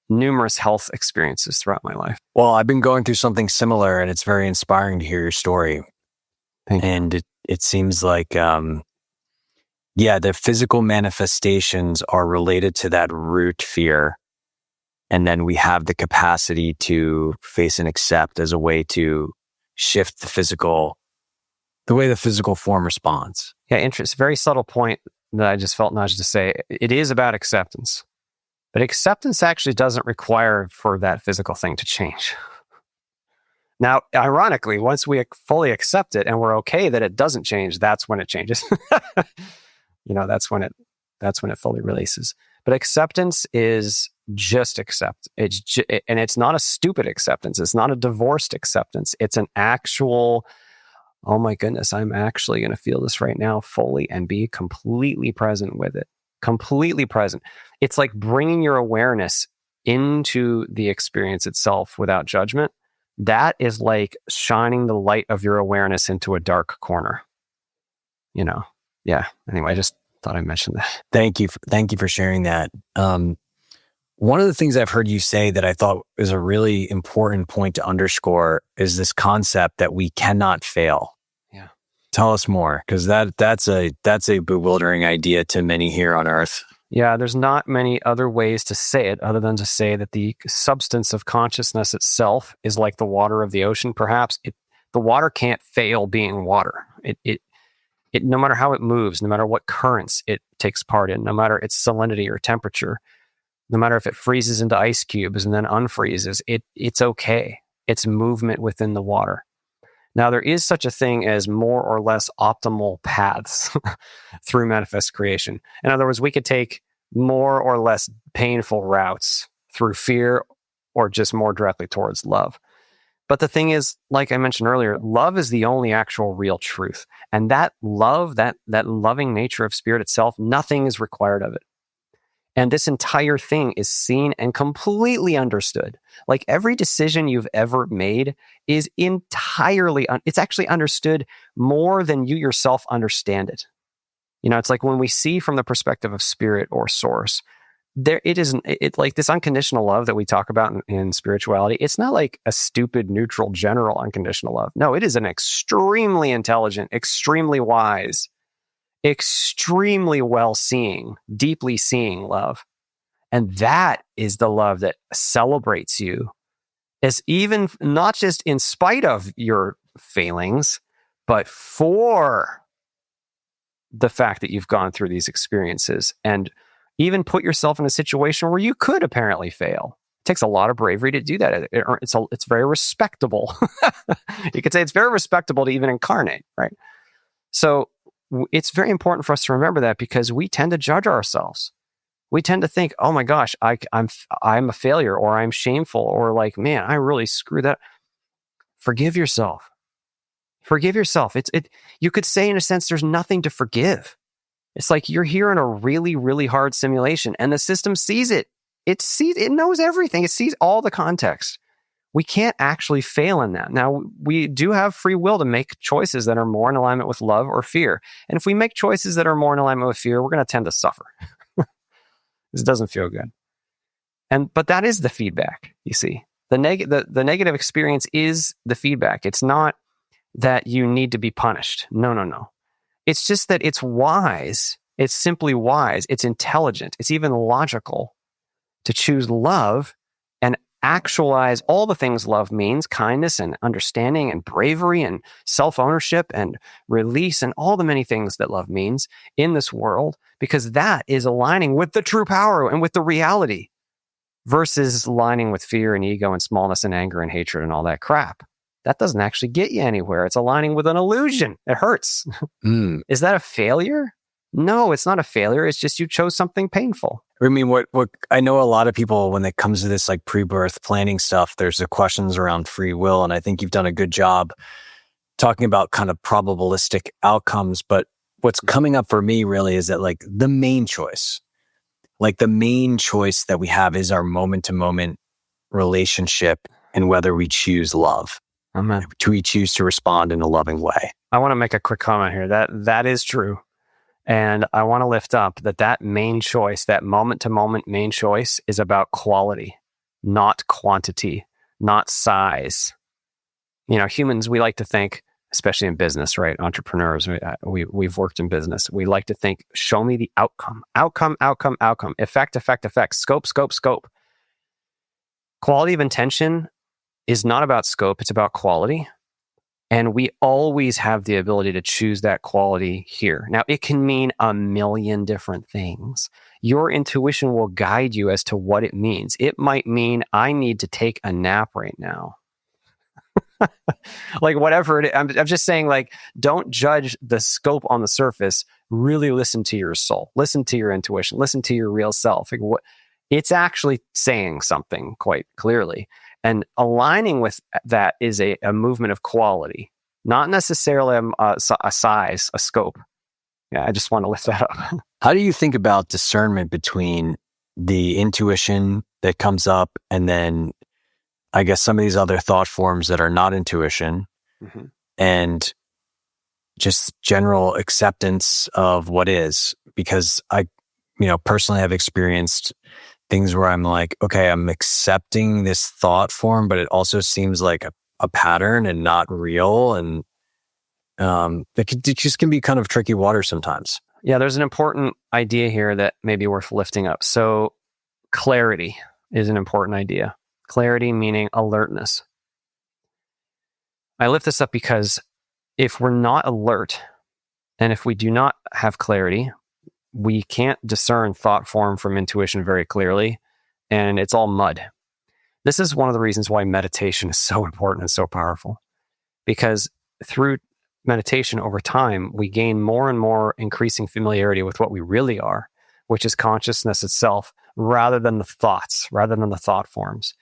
numerous health experiences throughout my life. Well, I've been going through something similar, and it's very inspiring to hear your story. Thank you. And it seems like, the physical manifestations are related to that root fear. And then we have the capacity to face and accept as a way to shift the way the physical form responds. Yeah, interesting. Very subtle point that I just felt nudged to say. It is about acceptance. But acceptance actually doesn't require for that physical thing to change. Now, ironically, once we fully accept it and we're okay that it doesn't change, that's when it changes. That's when it fully releases. But acceptance is just accept. And it's not a stupid acceptance. It's not a divorced acceptance. It's an actual, oh my goodness, I'm actually going to feel this right now fully and be completely present with it. Completely present. It's like bringing your awareness into the experience itself without judgment. That is like shining the light of your awareness into a dark corner. Yeah. Anyway, I just thought I'd mention that. Thank you for sharing that. One of the things I've heard you say that I thought is a really important point to underscore is this concept that we cannot fail. Yeah. Tell us more, because that's a bewildering idea to many here on Earth. Yeah, there's not many other ways to say it other than to say that the substance of consciousness itself is like the water of the ocean. Perhaps the water can't fail being water. It no matter how it moves, no matter what currents it takes part in, no matter its salinity or temperature, no matter if it freezes into ice cubes and then unfreezes, it's okay. It's movement within the water. Now, there is such a thing as more or less optimal paths through manifest creation. In other words, we could take more or less painful routes through fear or just more directly towards love. But the thing is, like I mentioned earlier, love is the only actual real truth. And that love, that loving nature of spirit itself, nothing is required of it. And this entire thing is seen and completely understood. Like every decision you've ever made is entirely, it's actually understood more than you yourself understand it. It's like when we see from the perspective of spirit or source, it isn't it like this unconditional love that we talk about in spirituality. It's not like a stupid, neutral, general unconditional love. No, it is an extremely intelligent, extremely wise, extremely well-seeing, deeply seeing love. And that is the love that celebrates you as even not just in spite of your failings, but for the fact that you've gone through these experiences and even put yourself in a situation where you could apparently fail. It takes a lot of bravery to do that. It's very respectable. You could say it's very respectable to even incarnate, right? So it's very important for us to remember that, because we tend to judge ourselves. We tend to think, oh my gosh, I'm a failure, or I'm shameful, or like, man, I really screwed that. Forgive yourself. Forgive yourself. You could say, in a sense, there's nothing to forgive. It's like you're here in a really, really hard simulation, and the system sees it. It knows everything. It sees all the context. We can't actually fail in that. Now, we do have free will to make choices that are more in alignment with love or fear. And if we make choices that are more in alignment with fear, we're going to tend to suffer. This doesn't feel good. But that is the feedback, you see. The negative experience is the feedback. It's not that you need to be punished. No. It's just that it's wise. It's simply wise. It's intelligent. It's even logical to choose love and actualize all the things love means: kindness and understanding and bravery and self-ownership and release and all the many things that love means in this world, because that is aligning with the true power and with the reality, versus aligning with fear and ego and smallness and anger and hatred and all that crap. That doesn't actually get you anywhere. It's aligning with an illusion. It hurts. Is that a failure? No, it's not a failure. It's just you chose something painful. I mean, what I know, a lot of people, when it comes to this like pre-birth planning stuff, there's the questions around free will. And I think you've done a good job talking about kind of probabilistic outcomes. But what's coming up for me really is that like the main choice that we have is our moment-to-moment relationship, and whether we choose love. Amen. Do we choose to respond in a loving way? I want to make a quick comment here. That is true. And I want to lift up that main choice, that moment-to-moment main choice, is about quality, not quantity, not size. You know, humans, we like to think, especially in business, right? Entrepreneurs, we've worked in business. We like to think, show me the outcome, effect, scope. Quality of intention is not about scope, it's about quality. And we always have the ability to choose that quality here. Now, it can mean a million different things. Your intuition will guide you as to what it means. It might mean I need to take a nap right now. Like whatever it is. I'm just saying, like, don't judge the scope on the surface. Really listen to your soul. Listen to your intuition. Listen to your real self. Like, it's actually saying something quite clearly. And aligning with that is a movement of quality, not necessarily a size, a scope. Yeah, I just want to lift that up. How do you think about discernment between the intuition that comes up and then, I guess, some of these other thought forms that are not intuition, and just general acceptance of what is? Because I, personally have experienced things where I'm like, okay, I'm accepting this thought form, but it also seems like a pattern and not real. And it just can be kind of tricky water sometimes. Yeah, there's an important idea here that may be worth lifting up. So clarity is an important idea. Clarity meaning alertness. I lift this up because if we're not alert, and if we do not have clarity, we can't discern thought form from intuition very clearly, and it's all mud. This is one of the reasons why meditation is so important and so powerful, because through meditation over time, we gain more and more increasing familiarity with what we really are, which is consciousness itself, rather than the thoughts, rather than the thought forms.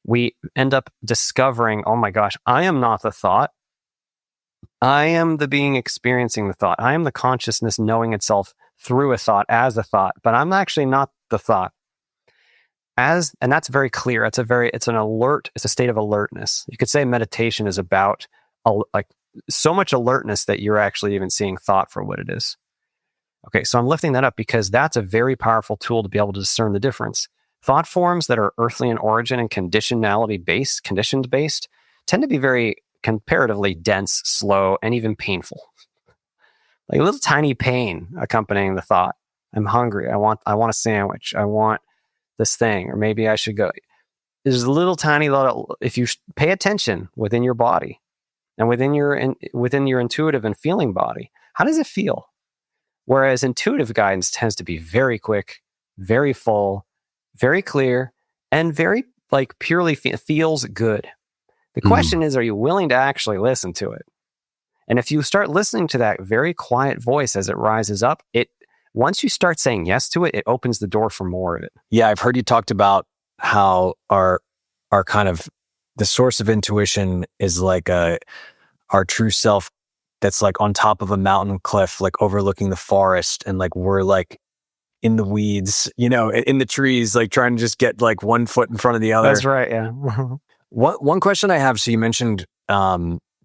We end up discovering, oh my gosh, I am not the thought. I am the being experiencing the thought. I am the consciousness knowing itself through a thought as a thought, but I'm actually not the thought. And that's very clear. It's an alert. It's a state of alertness. You could say meditation is about like so much alertness that you're actually even seeing thought for what it is. Okay, so I'm lifting that up because that's a very powerful tool to be able to discern the difference. Thought forms that are earthly in origin and conditioned based, tend to be very comparatively dense, slow, and even painful. Like a little tiny pain accompanying the thought. I'm hungry. I want a sandwich. I want this thing, or maybe I should go. There's a little tiny little. If you pay attention within your body and within your intuitive and feeling body, how does it feel? Whereas intuitive guidance tends to be very quick, very full, very clear, and very like purely feels good. The question is, are you willing to actually listen to it? And if you start listening to that very quiet voice as it rises up, once you start saying yes to it, it opens the door for more of it. Yeah, I've heard you talked about how our kind of the source of intuition is like our true self that's like on top of a mountain cliff, like overlooking the forest, and like we're like in the weeds, in the trees, like trying to just get like one foot in front of the other. That's right, yeah. One question I have, so you mentioned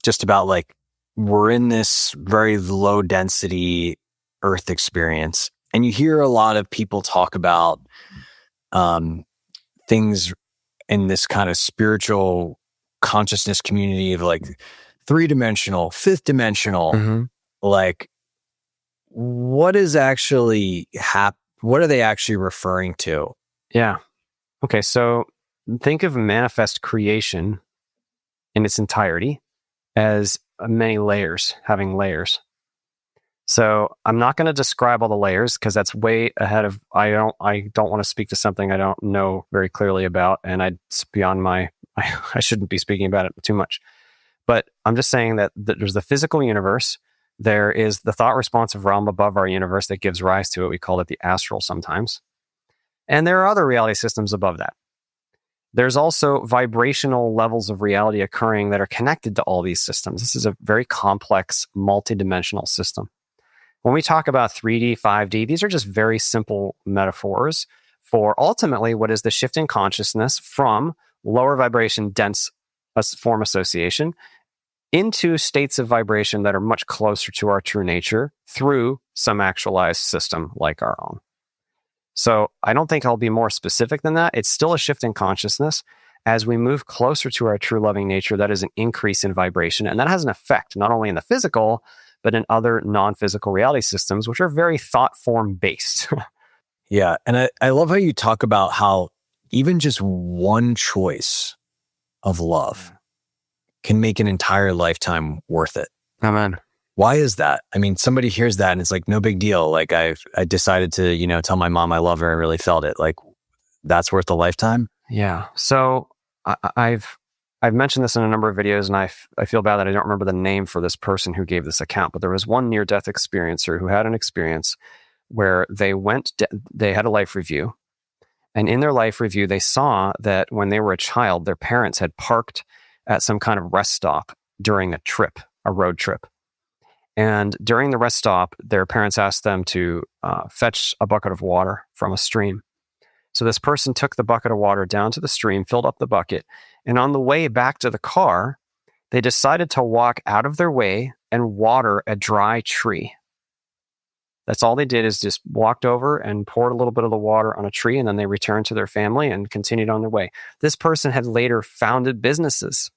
just about like we're in this very low density earth experience, and you hear a lot of people talk about things in this kind of spiritual consciousness community of like 3-dimensional, 5th-dimensional, like what is actually what are they actually referring to? Yeah. Okay, so think of manifest creation in its entirety as many layers, having layers. So I'm not going to describe all the layers because that's way ahead of, I don't want to speak to something I don't know very clearly about, and it's beyond I shouldn't be speaking about it too much. But I'm just saying that there's the physical universe. There is the thought responsive realm above our universe that gives rise to it. We call it the astral sometimes. And there are other reality systems above that. There's also vibrational levels of reality occurring that are connected to all these systems. This is a very complex, multidimensional system. When we talk about 3D, 5D, these are just very simple metaphors for ultimately what is the shift in consciousness from lower vibration, dense form association into states of vibration that are much closer to our true nature through some actualized system like our own. So I don't think I'll be more specific than that. It's still a shift in consciousness. As we move closer to our true loving nature, that is an increase in vibration. And that has an effect not only in the physical, but in other non-physical reality systems, which are very thought form based. Yeah. And I love how you talk about how even just one choice of love can make an entire lifetime worth it. Amen. Why is that? I mean, somebody hears that and it's like, no big deal. Like I decided to, tell my mom I love her and really felt it. Like that's worth a lifetime? Yeah. So I've mentioned this in a number of videos, and I feel bad that I don't remember the name for this person who gave this account, but there was one near-death experiencer who had an experience where they had a life review, and in their life review, they saw that when they were a child, their parents had parked at some kind of rest stop during a road trip. And during the rest stop, their parents asked them to fetch a bucket of water from a stream. So this person took the bucket of water down to the stream, filled up the bucket, and on the way back to the car, they decided to walk out of their way and water a dry tree. That's all they did, is just walked over and poured a little bit of the water on a tree, and then they returned to their family and continued on their way. This person had later founded businesses.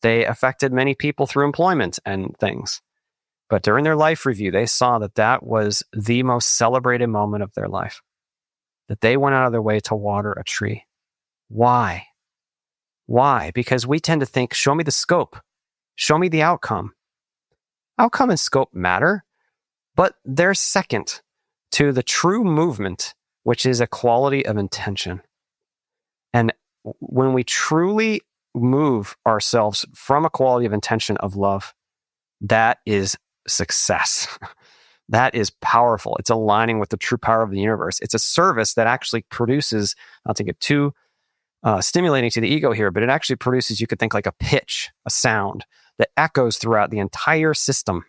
They affected many people through employment and things. But during their life review, they saw that was the most celebrated moment of their life, that they went out of their way to water a tree. Why? Why? Because we tend to think, show me the scope, show me the outcome. Outcome and scope matter, but they're second to the true movement, which is a quality of intention. And when we truly move ourselves from a quality of intention of love, that is success. That is powerful. It's aligning with the true power of the universe. It's a service that actually produces, not to get too stimulating to the ego here, but it actually produces, you could think like a pitch, a sound that echoes throughout the entire system.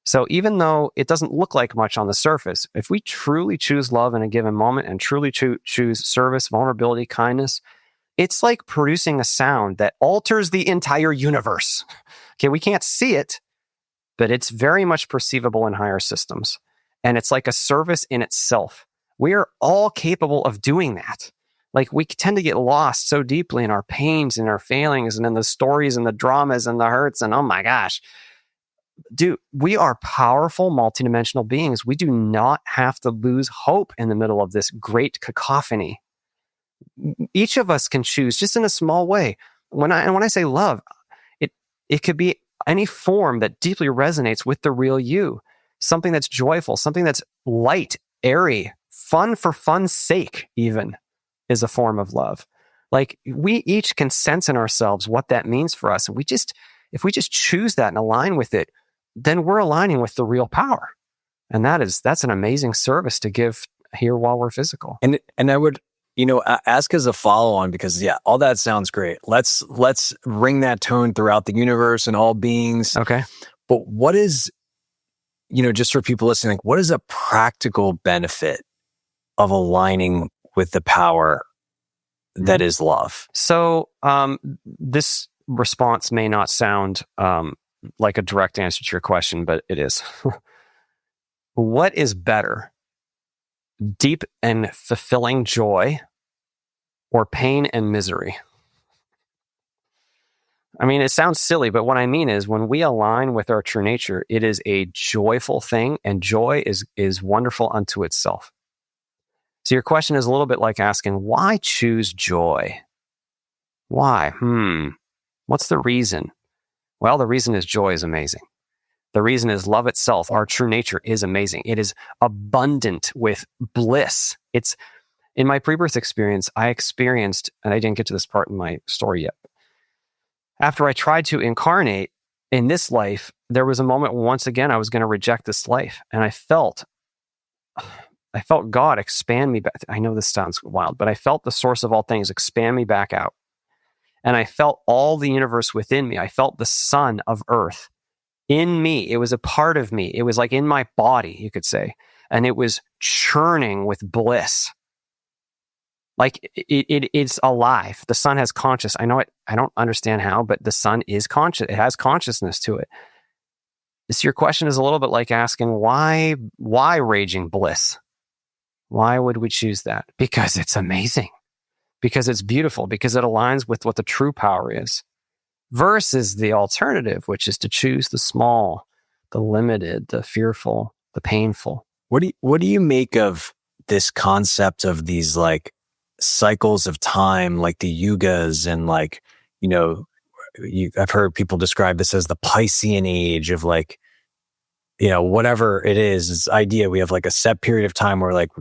So even though it doesn't look like much on the surface, if we truly choose love in a given moment and truly choose service, vulnerability, kindness, it's like producing a sound that alters the entire universe. Okay, we can't see it, but it's very much perceivable in higher systems. And it's like a service in itself. We are all capable of doing that. Like, we tend to get lost so deeply in our pains and our failings and in the stories and the dramas and the hurts. And oh my gosh, dude, we are powerful, multidimensional beings. We do not have to lose hope in the middle of this great cacophony. Each of us can choose just in a small way. When I say love, it could be any form that deeply resonates with the real you. Something that's joyful, something that's light, airy, fun for fun's sake, even, is a form of love. Like, we each can sense in ourselves what that means for us. And if we just choose that and align with it, then we're aligning with the real power. And that's an amazing service to give here while we're physical. And I would, ask as a follow on, because all that sounds great. Let's ring that tone throughout the universe and all beings. Okay. But what is, just for people listening, like, what is a practical benefit of aligning with the power that is love? So this response may not sound like a direct answer to your question, but it is. What is better? Deep and fulfilling joy, or pain and misery? I mean, it sounds silly, but what I mean is, when we align with our true nature, it is a joyful thing, and joy is wonderful unto itself. So your question is a little bit like asking, why choose joy? Why? What's the reason? Well, the reason is joy is amazing. The reason is love itself. Our true nature is amazing. It is abundant with bliss. It's, in my pre-birth experience, I experienced, and I didn't get to this part in my story yet. After I tried to incarnate in this life, there was a moment once again I was going to reject this life, and I felt God expand me back. I know this sounds wild, but I felt the source of all things expand me back out. And I felt all the universe within me. I felt the sun of earth in me. It was a part of me. It was like in my body, you could say. And it was churning with bliss. Like, it's alive. The sun has conscious. I know it. I don't understand how, but the sun is conscious. It has consciousness to it. So your question is a little bit like asking, why raging bliss? Why would we choose that? Because it's amazing. Because it's beautiful. Because it aligns with what the true power is. Versus the alternative, which is to choose the small, the limited, the fearful, the painful. What do you make of this concept of these, like, cycles of time, like the yugas, and, like, I've heard people describe this as the Piscean age of, like, whatever it is, this idea we have like a set period of time where, like,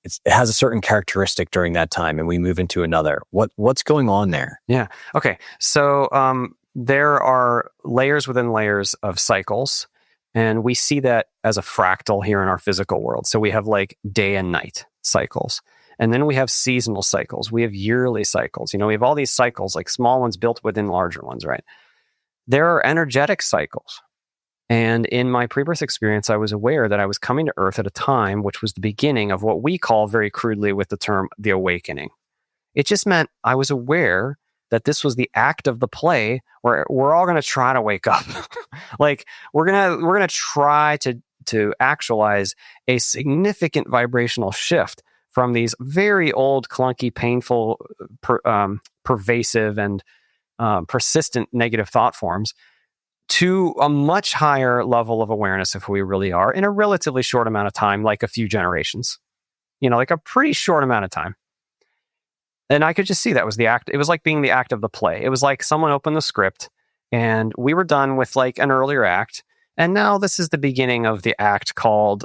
it has a certain characteristic during that time and we move into another. What's going on there? Yeah. Okay. So there are layers within layers of cycles, and we see that as a fractal here in our physical world. So we have like day and night cycles. And then we have seasonal cycles. We have yearly cycles. We have all these cycles, like small ones built within larger ones, right? There are energetic cycles. And in my pre-birth experience, I was aware that I was coming to Earth at a time which was the beginning of what we call very crudely with the term the awakening. It just meant I was aware that this was the act of the play where we're all going to try to wake up. Like, we're gonna try to actualize a significant vibrational shift from these very old, clunky, painful, pervasive, and persistent negative thought forms to a much higher level of awareness of who we really are in a relatively short amount of time, like a few generations, like a pretty short amount of time. And I could just see that was the act. It was like being the act of the play. It was like someone opened the script and we were done with like an earlier act. And now this is the beginning of the act called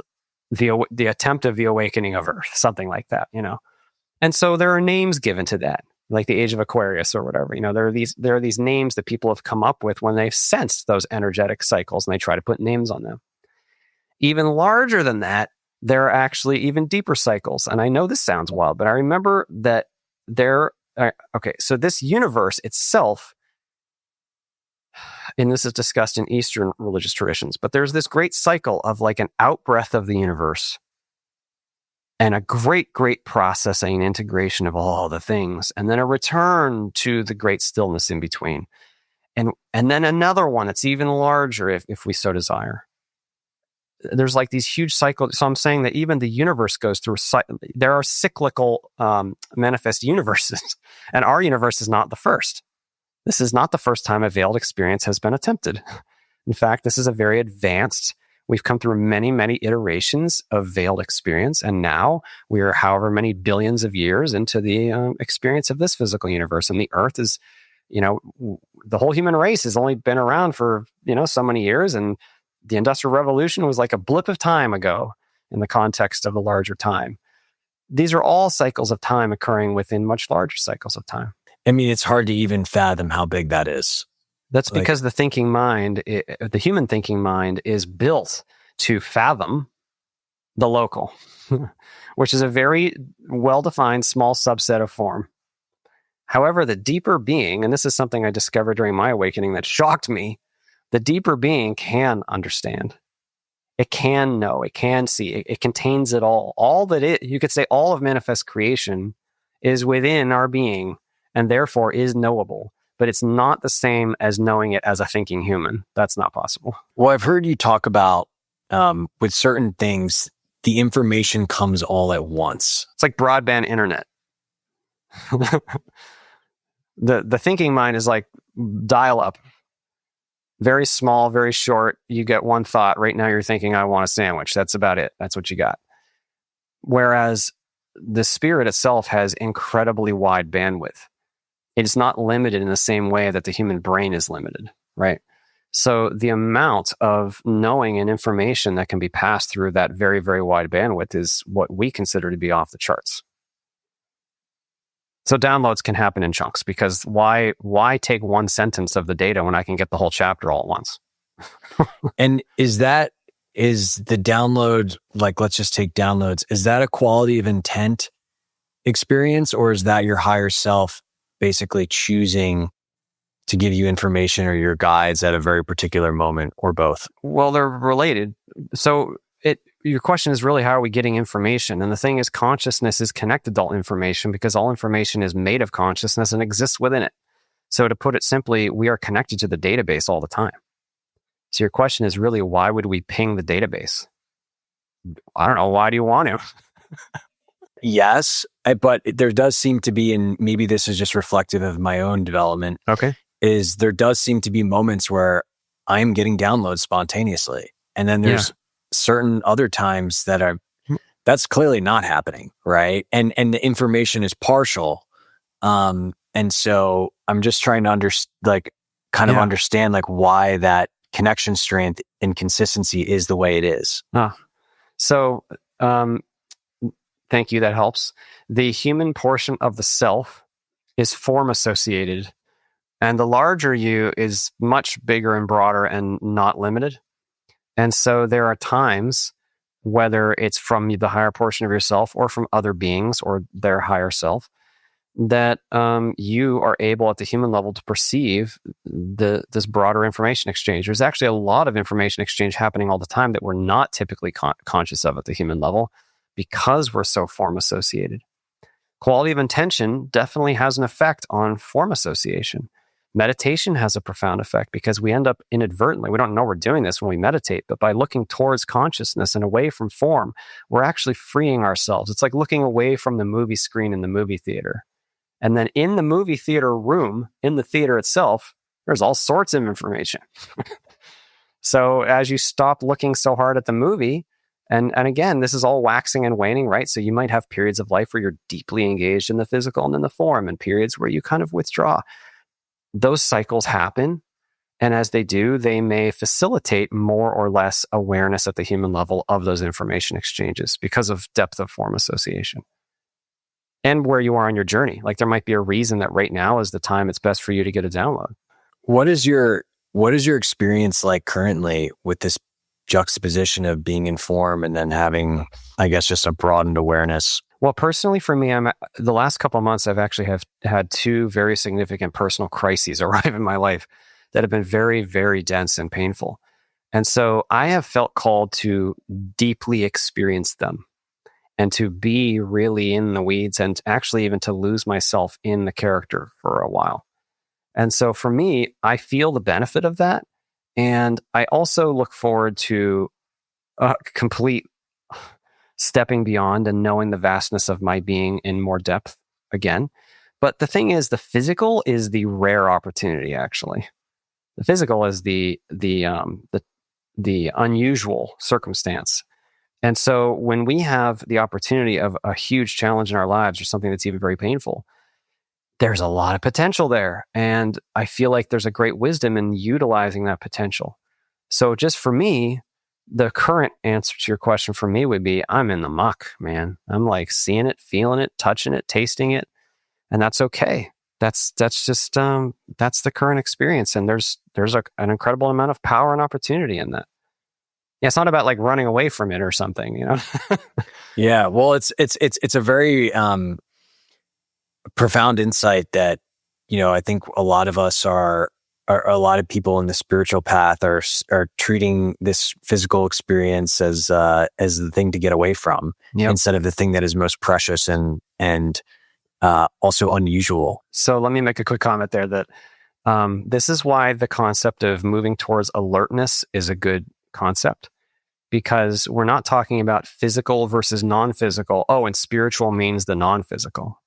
the attempt of the awakening of Earth, something like that, And so there are names given to that, like the age of Aquarius or whatever. There are these names that people have come up with when they've sensed those energetic cycles, and they try to put names on them. Even larger than that, there are actually even deeper cycles. And I know this sounds wild, but I remember that so this universe itself, and this is discussed in Eastern religious traditions, but there's this great cycle of like an out-breath of the universe and a great, great processing and integration of all the things, and then a return to the great stillness in between. And then another one that's even larger if we so desire. there's like these huge cycles. So I'm saying that even the universe goes through, there are cyclical manifest universes, and our universe is not the first. This is not the first time a veiled experience has been attempted. In fact, this is a very advanced, we've come through many, many iterations of veiled experience, and now we are however many billions of years into the experience of this physical universe. And the Earth is, the whole human race has only been around for, so many years, and the Industrial Revolution was like a blip of time ago in the context of the larger time. These are all cycles of time occurring within much larger cycles of time. I mean, it's hard to even fathom how big that is. That's because the thinking mind, the human thinking mind, is built to fathom the local, which is a very well-defined small subset of form. However, the deeper being, and this is something I discovered during my awakening that shocked me, the deeper being can understand. It can know, it can see, it contains it all. All that you could say all of manifest creation is within our being and therefore is knowable. But it's not the same as knowing it as a thinking human. That's not possible. Well, I've heard you talk about with certain things, the information comes all at once. It's like broadband internet. The thinking mind is like dial up. Very small, very short. You get one thought. Right now you're thinking, I want a sandwich. That's about it. That's what you got. Whereas the spirit itself has incredibly wide bandwidth. It's not limited in the same way that the human brain is limited, right? So the amount of knowing and information that can be passed through that very, very wide bandwidth is what we consider to be off the charts. So downloads can happen in chunks, because why take one sentence of the data when I can get the whole chapter all at once? And is the download, like, let's just take downloads, is that a quality of intent experience, or is that your higher self basically choosing to give you information or your guides at a very particular moment, or both? Well, they're related. So your question is really, how are we getting information? And the thing is, consciousness is connected to all information because all information is made of consciousness and exists within it. So to put it simply, we are connected to the database all the time. So your question is really, why would we ping the database? I don't know. Why do you want to? Yes, but there does seem to be, and maybe this is just reflective of my own development, is there does seem to be moments where I'm getting downloads spontaneously. And then there's certain other times that's clearly not happening, right? And the information is partial. And so I'm just trying to understand like why that connection strength and consistency is the way it is. So, thank you. That helps. The human portion of the self is form associated, and the larger you is much bigger and broader and not limited. And so there are times, whether it's from the higher portion of yourself or from other beings or their higher self, that you are able at the human level to perceive this broader information exchange. There's actually a lot of information exchange happening all the time that we're not typically conscious of at the human level, because we're so form associated. Quality of intention definitely has an effect on form association. Meditation has a profound effect because we end up inadvertently, we don't know we're doing this when we meditate, but by looking towards consciousness and away from form, we're actually freeing ourselves. It's like looking away from the movie screen in the movie theater. And then in the movie theater room, in the theater itself, there's all sorts of information. So as you stop looking so hard at the movie, and again, this is all waxing and waning, right? So you might have periods of life where you're deeply engaged in the physical and in the form, and periods where you kind of withdraw. Those cycles happen. And as they do, they may facilitate more or less awareness at the human level of those information exchanges because of depth of form association. And where you are on your journey. Like there might be a reason that right now is the time it's best for you to get a download. What is your experience like currently with this juxtaposition of being in form and then having, I guess, just a broadened awareness? Well, personally for me, the last couple of months, I've actually had two very significant personal crises arrive in my life that have been very, very dense and painful. And so I have felt called to deeply experience them and to be really in the weeds and actually even to lose myself in the character for a while. And so for me, I feel the benefit of that. And I also look forward to complete stepping beyond and knowing the vastness of my being in more depth again. But the thing is, the physical is the rare opportunity. Actually, the physical is the unusual circumstance. And so when we have the opportunity of a huge challenge in our lives or something that's even very painful, there's a lot of potential there. And I feel like there's a great wisdom in utilizing that potential. So just for me, the current answer to your question for me would be, I'm in the muck, man. I'm like seeing it, feeling it, touching it, tasting it. And that's okay. That's just, that's the current experience. And there's an incredible amount of power and opportunity in that. Yeah, it's not about like running away from it or something, you know? Yeah. Well, it's a very profound insight that, I think a lot of us are a lot of people in the spiritual path are treating this physical experience as the thing to get away from, instead of the thing that is most precious and also unusual. So let me make a quick comment there that this is why the concept of moving towards alertness is a good concept, because we're not talking about physical versus non-physical. Oh, and spiritual means the non-physical.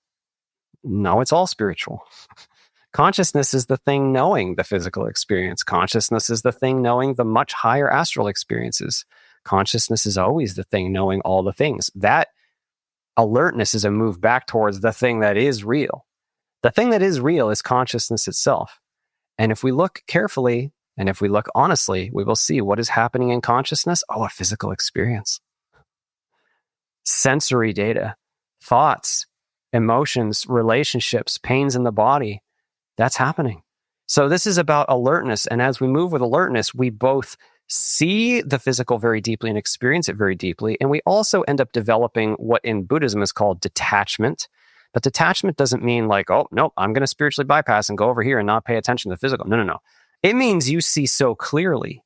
No, it's all spiritual. Consciousness is the thing knowing the physical experience. Consciousness is the thing knowing the much higher astral experiences. Consciousness is always the thing knowing all the things. That alertness is a move back towards the thing that is real. The thing that is real is consciousness itself. And if we look carefully, and if we look honestly, we will see what is happening in consciousness. Oh, a physical experience. Sensory data, thoughts, emotions, relationships, pains in the body. That's happening. So this is about alertness. And as we move with alertness, we both see the physical very deeply and experience it very deeply. And we also end up developing what in Buddhism is called detachment. But detachment doesn't mean like, oh, no, I'm going to spiritually bypass and go over here and not pay attention to the physical. No. It means you see so clearly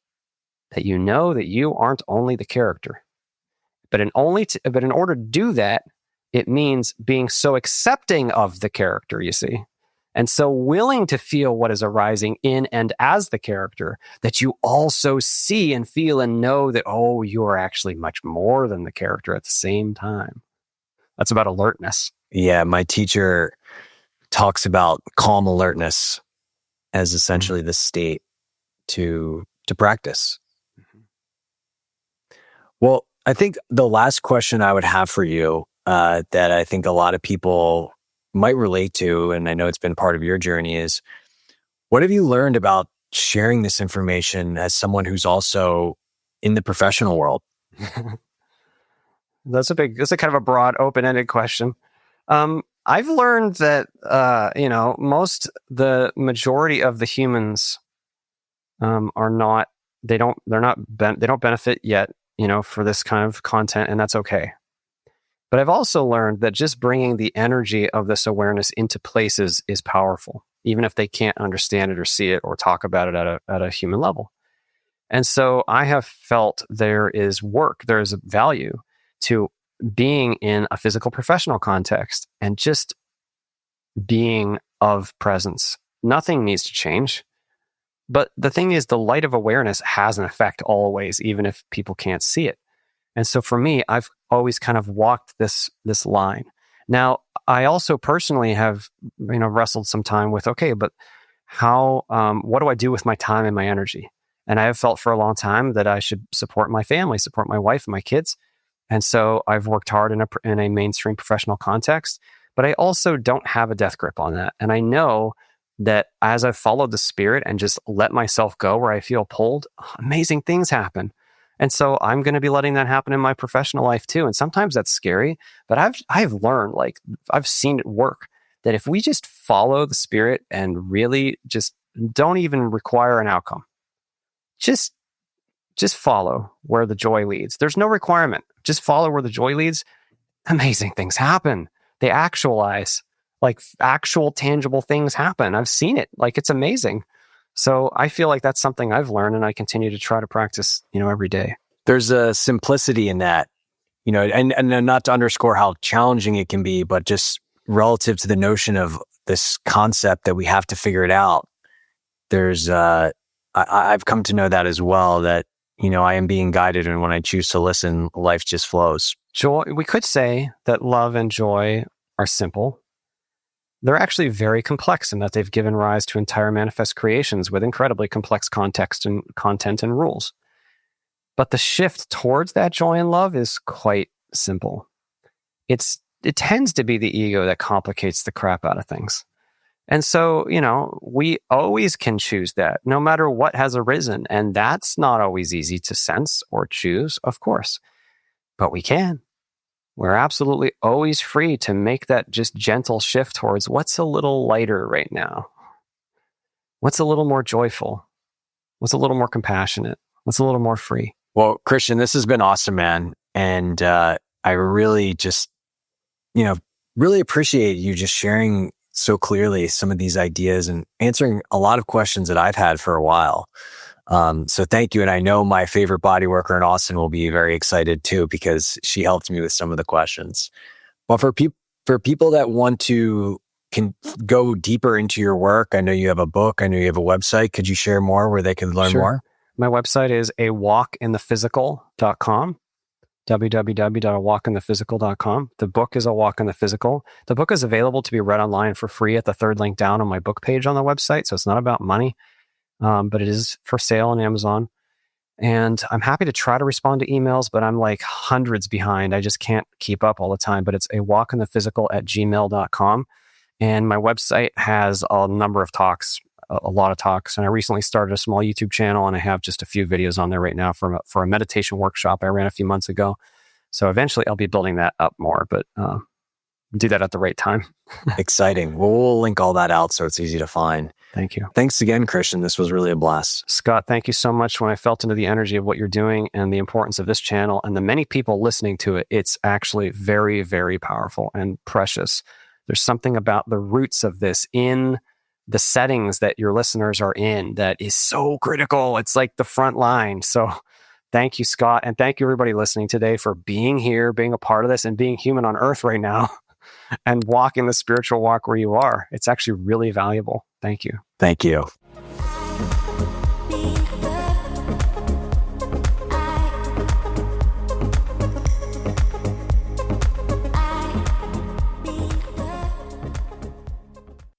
that you know that you aren't only the character. But in order to do that, it means being so accepting of the character, you see, and so willing to feel what is arising in and as the character, that you also see and feel and know that, oh, you are actually much more than the character at the same time. That's about alertness. Yeah, my teacher talks about calm alertness as essentially the state to practice. Mm-hmm. Well, I think the last question I would have for you that I think a lot of people might relate to, and I know it's been part of your journey, is what have you learned about sharing this information as someone who's also in the professional world? That's a kind of a broad, open-ended question. I've learned that, the majority of the humans they don't benefit yet, for this kind of content, and that's okay. But I've also learned that just bringing the energy of this awareness into places is powerful, even if they can't understand it or see it or talk about it at a human level. And so I have felt there is value to being in a physical professional context and just being of presence. Nothing needs to change. But the thing is, the light of awareness has an effect always, even if people can't see it. And so for me, I've always kind of walked this line. Now, I also personally have, wrestled some time with, okay, but how, what do I do with my time and my energy? And I have felt for a long time that I should support my family, support my wife and my kids. And so I've worked hard in a mainstream professional context, but I also don't have a death grip on that. And I know that as I've followed the spirit and just let myself go where I feel pulled, amazing things happen. And so I'm going to be letting that happen in my professional life too. And sometimes that's scary, but I've learned, I've seen it work, that if we just follow the spirit and really just don't even require an outcome, just follow where the joy leads. There's no requirement. Just follow where the joy leads. Amazing things happen. They actualize. Actual tangible things happen. I've seen it. It's amazing. So I feel like that's something I've learned, and I continue to try to practice, every day. There's a simplicity in that, and not to underscore how challenging it can be, but just relative to the notion of this concept that we have to figure it out. There's, I've come to know that as well, that, I am being guided, and when I choose to listen, life just flows. Joy, we could say that love and joy are simple. They're actually very complex in that they've given rise to entire manifest creations with incredibly complex context and content and rules. But the shift towards that joy and love is quite simple. It tends to be the ego that complicates the crap out of things. And so, we always can choose that no matter what has arisen. And that's not always easy to sense or choose, of course, but we can. We're absolutely always free to make that just gentle shift towards what's a little lighter right now. What's a little more joyful? What's a little more compassionate? What's a little more free? Well, Christian, this has been awesome, man. And I really just, really appreciate you just sharing so clearly some of these ideas and answering a lot of questions that I've had for a while. So thank you. And I know my favorite body worker in Austin will be very excited too, because she helped me with some of the questions. But for people that want to can go deeper into your work, I know you have a book, I know you have a website. Could you share more where they can learn more? My website is awalkinthephysical.com, www.awalkinthephysical.com. The book is A Walk in the Physical. The book is available to be read online for free at the third link down on my book page on the website. So it's not about money. But it is for sale on Amazon. And I'm happy to try to respond to emails, but I'm like hundreds behind. I just can't keep up all the time. But it's awalkinthephysical@gmail.com. And my website has a number of talks, a lot of talks. And I recently started a small YouTube channel, and I have just a few videos on there right now for a meditation workshop I ran a few months ago. So eventually I'll be building that up more, but do that at the right time. Exciting. Well, we'll link all that out so it's easy to find. Thank you. Thanks again, Christian. This was really a blast. Scott, thank you so much. When I felt into the energy of what you're doing and the importance of this channel and the many people listening to it, it's actually very, very powerful and precious. There's something about the roots of this in the settings that your listeners are in that is so critical. It's like the front line. So thank you, Scott. And thank you, everybody listening today, for being here, being a part of this, and being human on earth right now. And walking the spiritual walk where you are. It's actually really valuable. Thank you. Thank you.